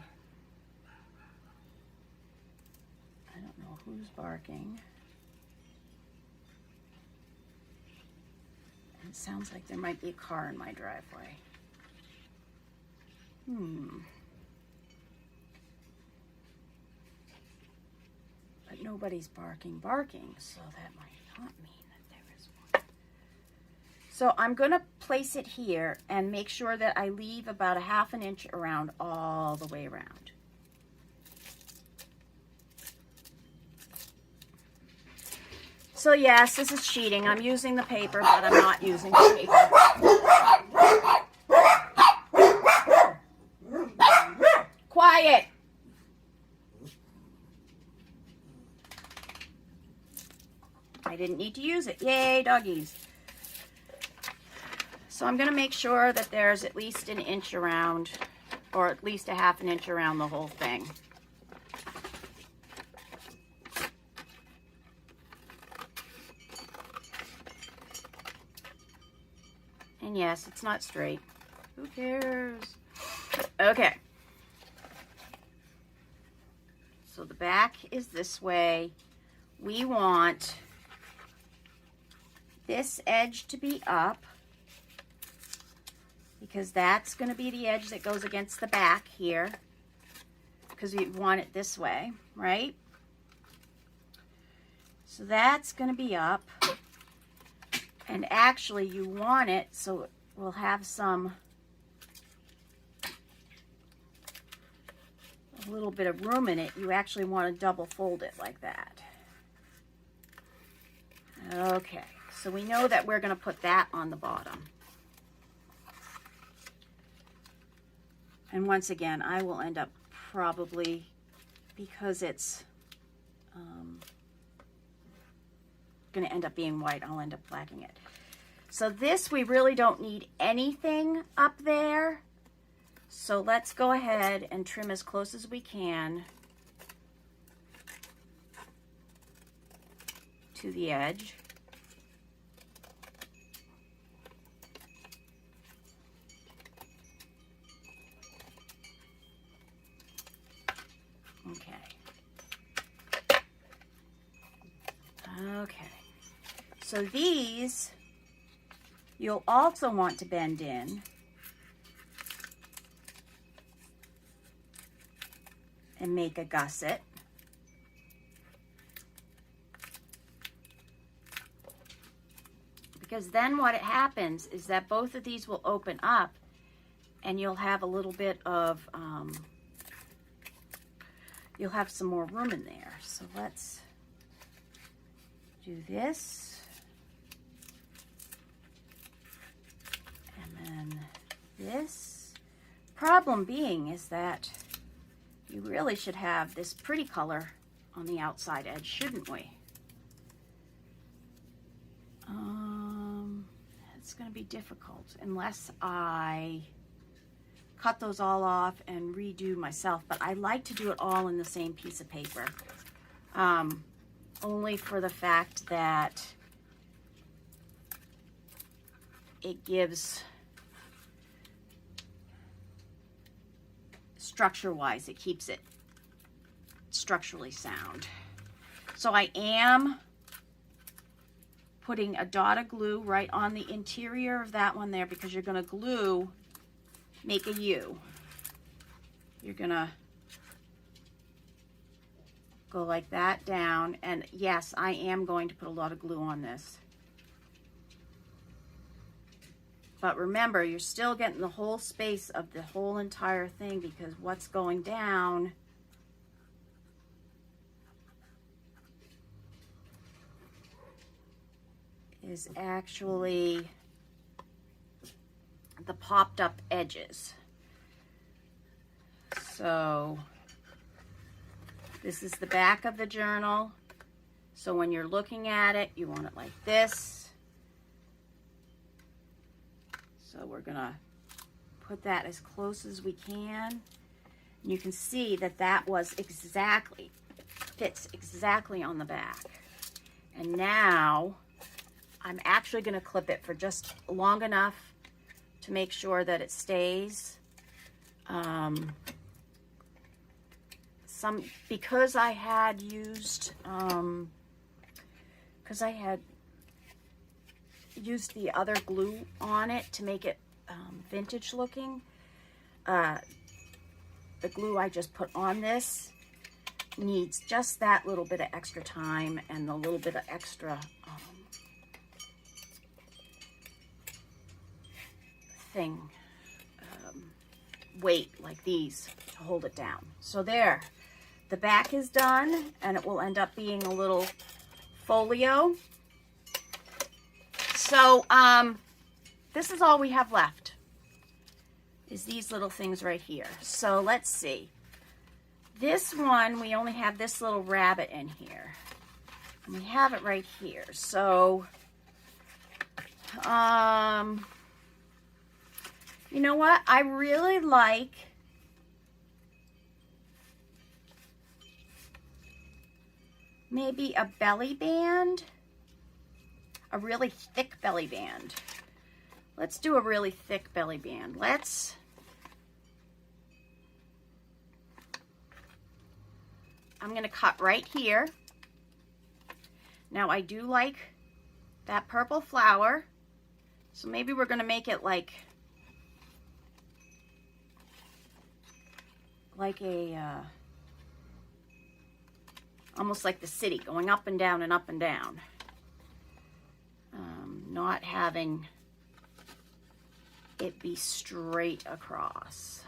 I don't know who's barking. It sounds like there might be a car in my driveway. But nobody's barking, so that might not mean that there is one. So I'm going to place it here and make sure that I leave about a ½ an inch around all the way around. So yes, this is cheating. I'm using the paper, but I'm not using the paper. Quiet! I didn't need to use it. Yay, doggies. So I'm going to make sure that there's at least an inch around, or at least a ½ an inch around the whole thing. And yes, it's not straight. Who cares? Okay. So the back is this way. We want this edge to be up because that's going to be the edge that goes against the back here, because we want it this way, right? So that's going to be up. And actually you want it so it will have a little bit of room in it. You actually want to double fold it like that. Okay, so we know that we're going to put that on the bottom. And once again, I will end up probably, because it's going to end up being white, I'll end up blacking it. So this, we really don't need anything up there. So let's go ahead and trim as close as we can to the edge. Okay, so these you'll also want to bend in and make a gusset. Because then what happens is that both of these will open up and you'll have a little bit of, you'll have some more room in there. So let's do this, and then this. Problem being is that you really should have this pretty color on the outside edge, shouldn't we? It's going to be difficult unless I cut those all off and redo myself, but I like to do it all in the same piece of paper. Only for the fact that it gives, structure-wise, it keeps it structurally sound. So I am putting a dot of glue right on the interior of that one there, because you're going to glue, make a U. You're going to go like that down, and yes, I am going to put a lot of glue on this. But remember, you're still getting the whole space of the whole entire thing, because what's going down is actually the popped up edges. So this is the back of the journal. So when you're looking at it, you want it like this. So we're gonna put that as close as we can. And you can see that that was exactly, fits exactly on the back. And now I'm actually gonna clip it for just long enough to make sure that it stays. Because I had used, the other glue on it to make it vintage looking. The glue I just put on this needs just that little bit of extra time and a little bit of extra weight like these to hold it down. So there, the back is done, and it will end up being a little folio. So this is all we have left, is these little things right here. So let's see. This one, we only have this little rabbit in here, and we have it right here. So you know what? I really like maybe a belly band, a really thick belly band. Let's do a really thick belly band. I'm going to cut right here. Now I do like that purple flower, so maybe we're going to make it like a almost like the city, going up and down and up and down, not having it be straight across.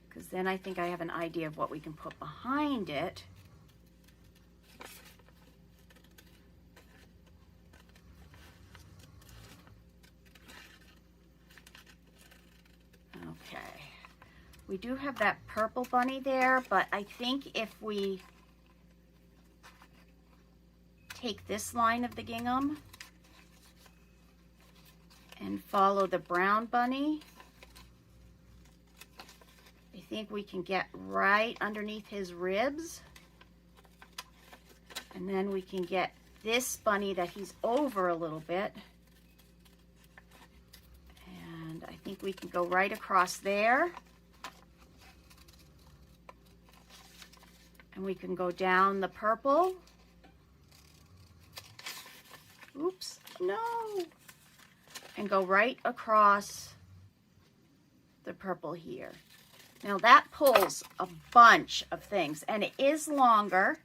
Because then I think I have an idea of what we can put behind it. We do have that purple bunny there, but I think if we take this line of the gingham and follow the brown bunny, I think we can get right underneath his ribs. And then we can get this bunny that he's over a little bit. And I think we can go right across there. And we can go down the purple. Oops, no. And go right across the purple here. Now that pulls a bunch of things, and it is longer.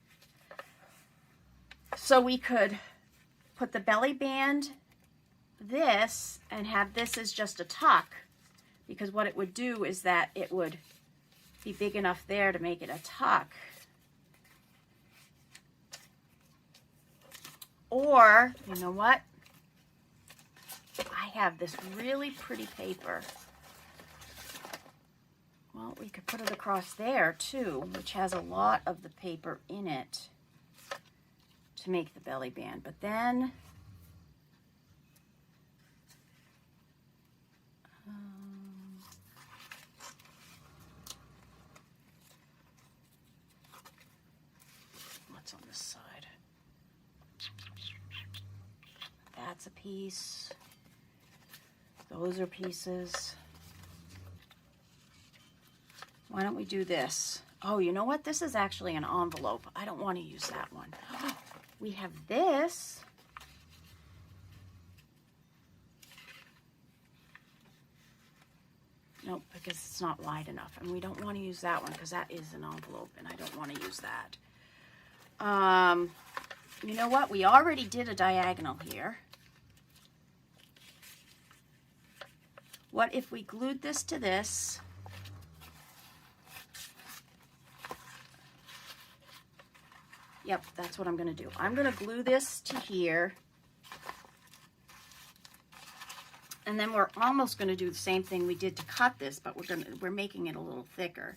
So we could put the belly band this and have this as just a tuck, because what it would do is that it would be big enough there to make it a tuck. Or, you know what? I have this really pretty paper. Well, we could put it across there too, which has a lot of the paper in it to make the belly band. But then, what's on this side? That's a piece. Those are pieces. Why don't we do this? Oh, you know what? This is actually an envelope. I don't want to use that one. We have this. Nope, because it's not wide enough. And we don't want to use that one because that is an envelope and I don't want to use that. You know what? We already did a diagonal here. What if we glued this to this? Yep, that's what I'm going to do. I'm going to glue this to here. And then we're almost going to do the same thing we did to cut this, but we're making it a little thicker.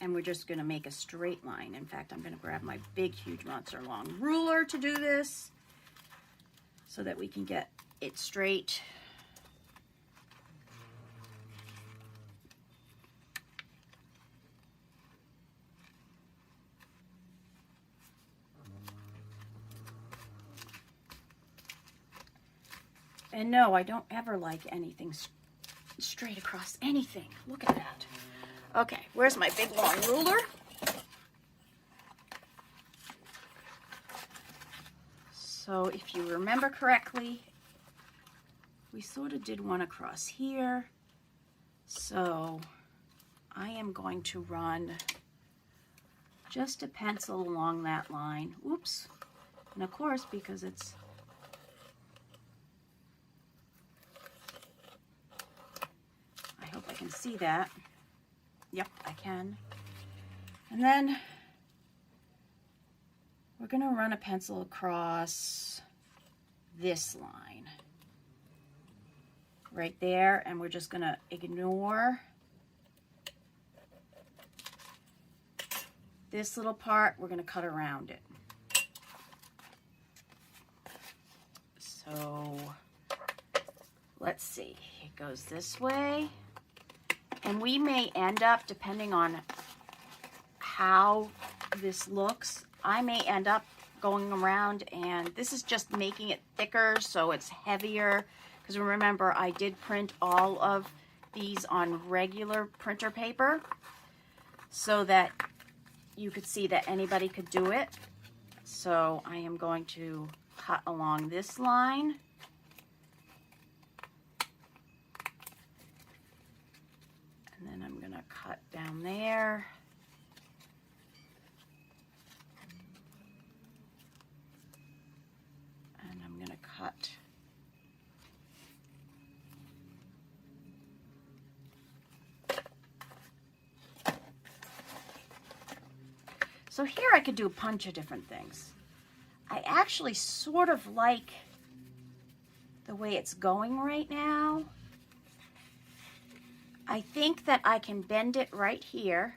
And we're just going to make a straight line. In fact, I'm going to grab my big, huge monster long ruler to do this so that we can get it straight. And no, I don't ever like anything straight across anything. Look at that. Okay, where's my big long ruler? So if you remember correctly, we sort of did one across here. So I am going to run just a pencil along that line. Oops. And of course, because it's I hope I can see that. Yep, I can. And then we're going to run a pencil across this line right there, and we're just going to ignore this little part. We're going to cut around it. So let's see. It goes this way. And we may end up, depending on how this looks, I may end up going around, and this is just making it thicker so it's heavier. Because remember, I did print all of these on regular printer paper so that you could see that anybody could do it. So I am going to cut along this line. And then I'm going to cut down there. And I'm going to cut so here I could do a bunch of different things. I actually sort of like the way it's going right now. I think that I can bend it right here.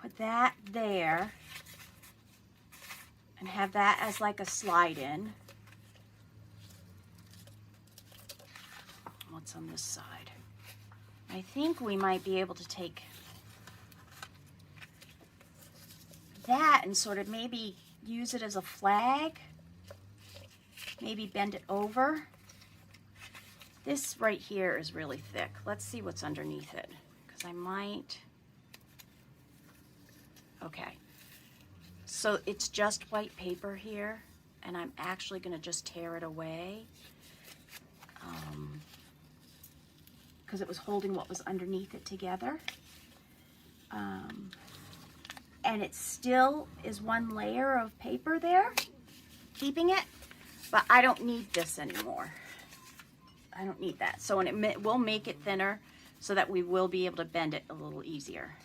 Put that there and have that as like a slide in. What's on this side? I think we might be able to take that and sort of maybe use it as a flag. Maybe bend it over. This right here is really thick. Let's see what's underneath it, because I might. Okay, so it's just white paper here, and I'm actually going to just tear it away because it was holding what was underneath it together. And it still is one layer of paper there, keeping it, but I don't need this anymore. I don't need that. So we'll make it thinner so that we will be able to bend it a little easier.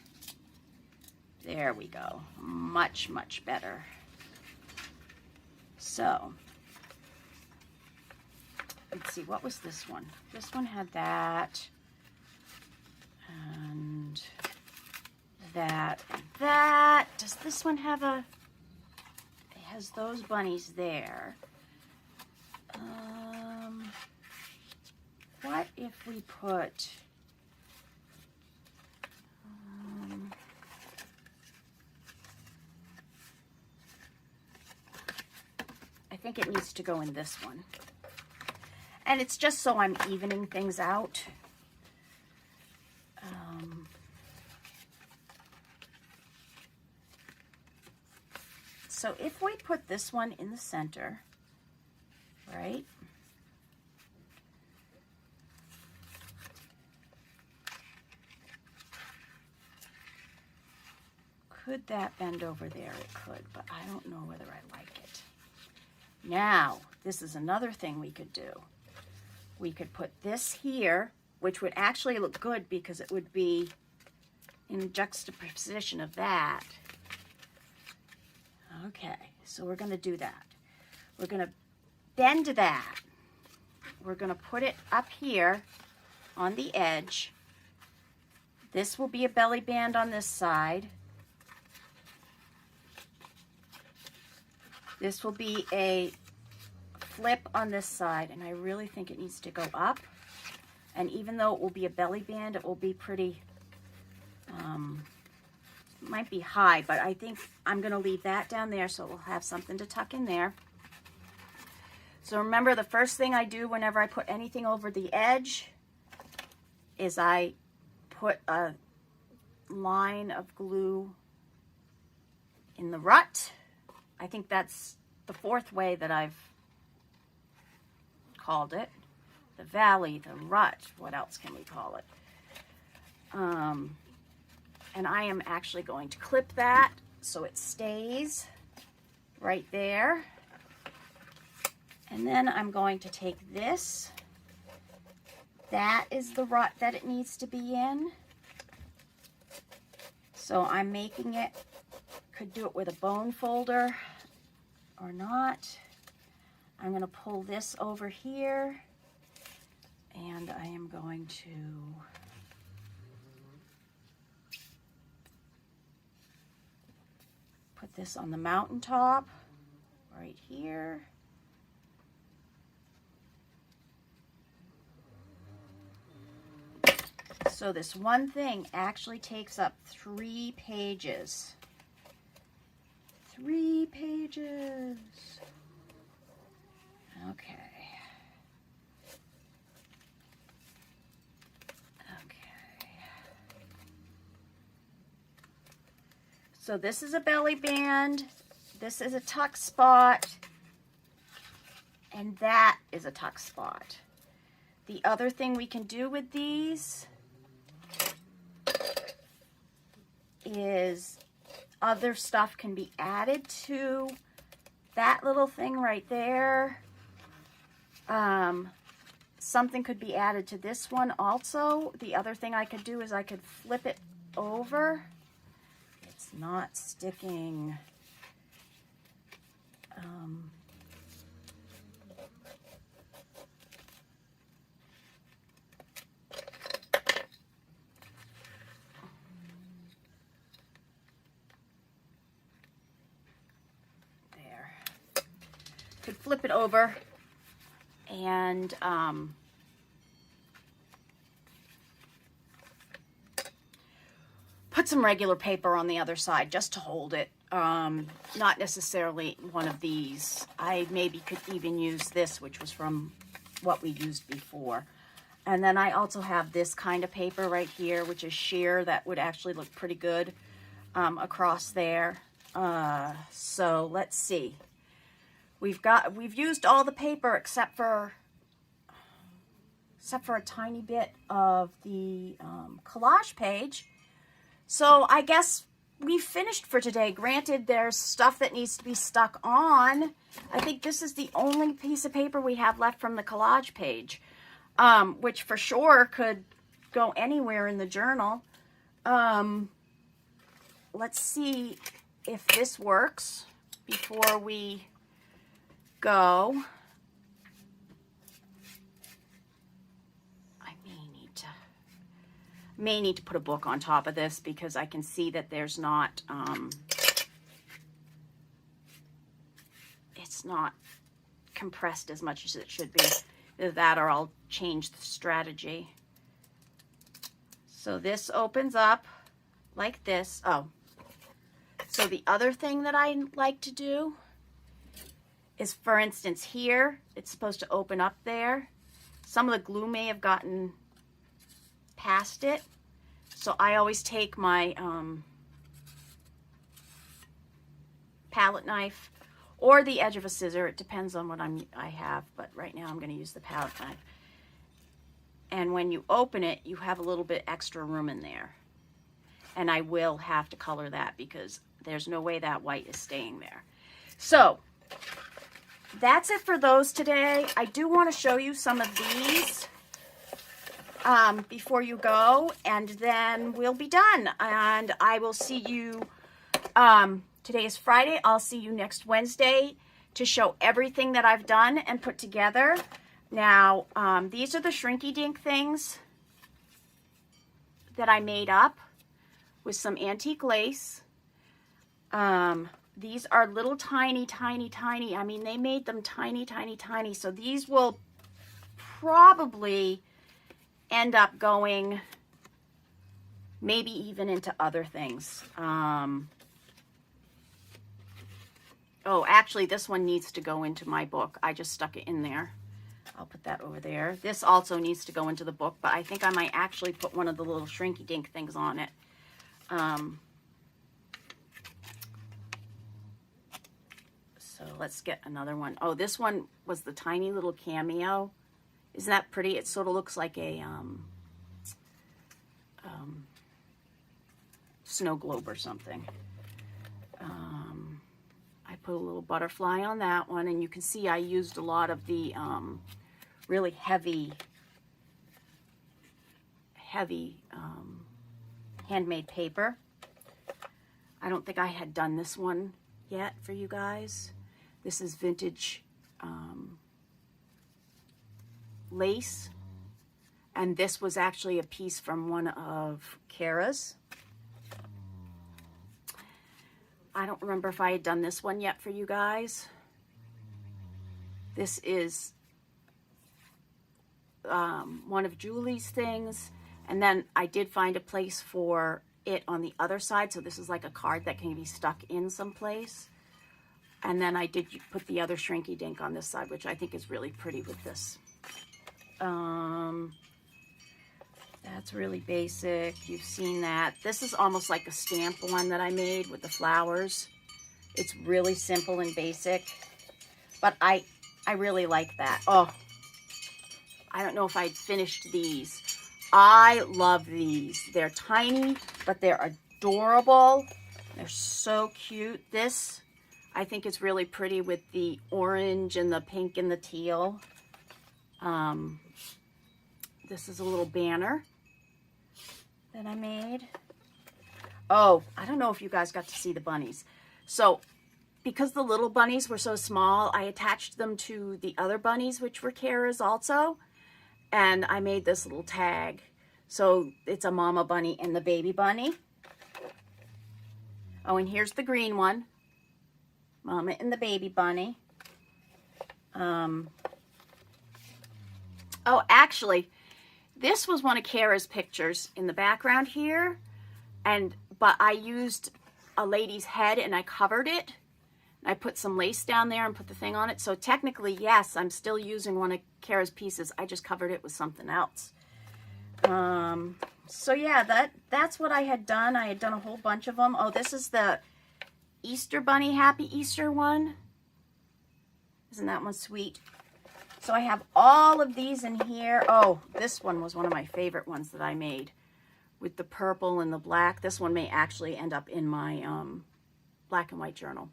There we go. Much, much better. So, let's see, what was this one? This one had that, and that, and that. Does this one have a, it has those bunnies there. What if we put, I think it needs to go in this one. And it's just so I'm evening things out. So if we put this one in the center, right? Could that bend over there? It could, but I don't know whether I like it. Now, this is another thing we could do. We could put this here, which would actually look good because it would be in juxtaposition of that. Okay, so we're going to do that. We're going to bend that. We're going to put it up here on the edge. This will be a belly band on this side. This will be a flip on this side, and I really think it needs to go up. And even though it will be a belly band, it will be pretty, might be high, but I think I'm going to leave that down there so we'll have something to tuck in there. So remember, the first thing I do whenever I put anything over the edge is I put a line of glue in the rut. I think that's the fourth way that I've called it. The valley, the rut, what else can we call it? And I am actually going to clip that so it stays right there. And then I'm going to take this. That is the rut that it needs to be in. So I'm making it, could do it with a bone folder or not. I'm going to pull this over here, and I am going to put this on the mountaintop right here. So this one thing actually takes up 3 pages. 3 pages. Okay. Okay. So this is a belly band. This is a tuck spot. And that is a tuck spot. The other thing we can do with these is other stuff can be added to that little thing right there. something could be added to this one also. The other thing I could do is I could flip it over. It's not sticking. Could flip it over and put some regular paper on the other side just to hold it. Not necessarily one of these. I maybe could even use this, which was from what we used before. And then I also have this kind of paper right here, which is sheer, that would actually look pretty good across there. So let's see. We've used all the paper except for a tiny bit of the collage page. So I guess we finished for today. Granted, there's stuff that needs to be stuck on. I think this is the only piece of paper we have left from the collage page, which for sure could go anywhere in the journal. Let's see if this works before we go. I may need to put a book on top of this because I can see that there's not it's not compressed as much as it should be. Either that or I'll change the strategy. So this opens up like this. Oh, so the other thing that I like to do is, for instance, here, it's supposed to open up there. Some of the glue may have gotten past it. So I always take my palette knife or the edge of a scissor. It depends on what I have, but right now I'm going to use the palette knife. And when you open it, you have a little bit extra room in there. And I will have to color that because there's no way that white is staying there. So that's it for those today. I do want to show you some of these before you go, and then we'll be done. And I will see you, today is Friday, I'll see you next Wednesday to show everything that I've done and put together. Now, these are the Shrinky Dink things that I made up with some antique lace. These are little tiny. I mean, they made them tiny. So these will probably end up going maybe even into other things. Oh, actually, this one needs to go into my book. I just stuck it in there. I'll put that over there. This also needs to go into the book, but I think I might actually put one of the little Shrinky Dink things on it. So let's get another one. Oh, this one was the tiny little cameo. Isn't that pretty? It sort of looks like a snow globe or something. I put a little butterfly on that one, and you can see I used a lot of the really heavy handmade paper. I don't think I had done this one yet for you guys. This is vintage lace, and this was actually a piece from one of Cara's. I don't remember if I had done this one yet for you guys. This is one of Julie's things, and then I did find a place for it on the other side, so this is like a card that can be stuck in someplace. And then I did put the other Shrinky Dink on this side, which I think is really pretty with this. That's really basic. You've seen that. This is almost like a stamp one that I made with the flowers. It's really simple and basic, but I really like that. Oh, I don't know if I'd finished these. I love these. They're tiny, but they're adorable. They're so cute. This, I think, is really pretty with the orange and the pink and the teal. This is a little banner that I made. Oh, I don't know if you guys got to see the bunnies. So because the little bunnies were so small, I attached them to the other bunnies, which were Cara's also. And I made this little tag. So it's a mama bunny and the baby bunny. Oh, and here's the green one. Mama and the baby bunny. Oh, actually, this was one of Cara's pictures in the background here. But I used a lady's head and I covered it. I put some lace down there and put the thing on it. So technically, yes, I'm still using one of Cara's pieces. I just covered it with something else. So yeah, that's what I had done. I had done a whole bunch of them. Oh, this is the Easter Bunny Happy Easter one. Isn't that one sweet? So I have all of these in here. Oh, this one was one of my favorite ones that I made with the purple and the black. This one may actually end up in my black and white journal.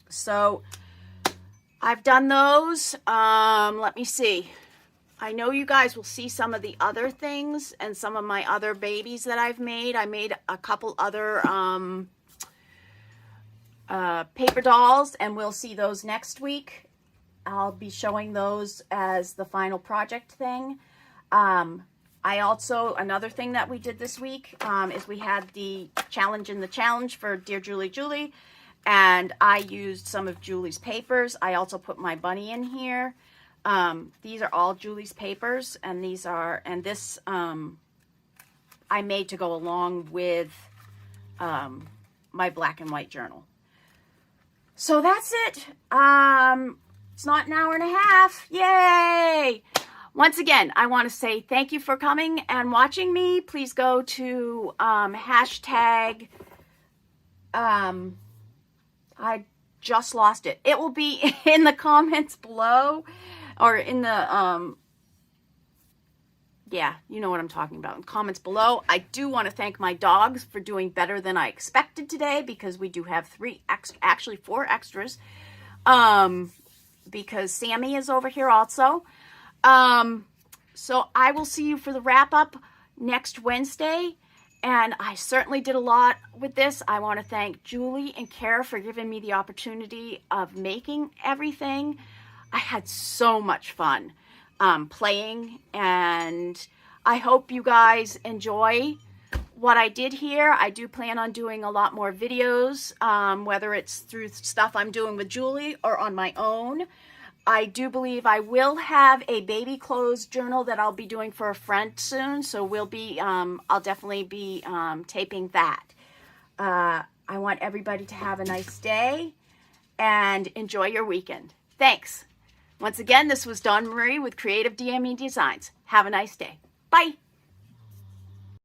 So I've done those. Let me see. I know you guys will see some of the other things and some of my other babies that I've made. I made a couple other paper dolls, and we'll see those next week. I'll be showing those as the final project thing. Another thing that we did this week is we had the challenge in the challenge for Dear Julie Julie, and I used some of Julie's papers. I also put my bunny in here. These are all Julie's papers, and this I made to go along with my black and white journal. So that's it. It's not an hour and a half. Yay! Once again, I want to say thank you for coming and watching me. Please go to hashtag, I just lost it. It will be in the comments below, or in the, yeah, you know what I'm talking about, in comments below. I do want to thank my dogs for doing better than I expected today, because we do have actually 4 extras, because Sammy is over here also. So I will see you for the wrap up next Wednesday. And I certainly did a lot with this. I want to thank Julie and Cara for giving me the opportunity of making everything. I had so much fun playing, and I hope you guys enjoy what I did here. I do plan on doing a lot more videos, whether it's through stuff I'm doing with Julie or on my own. I do believe I will have a baby clothes journal that I'll be doing for a friend soon. So we'll be, I'll definitely be taping that. I want everybody to have a nice day and enjoy your weekend. Thanks. Once again, this was Dawn Marie with Creative DME Designs. Have a nice day. Bye.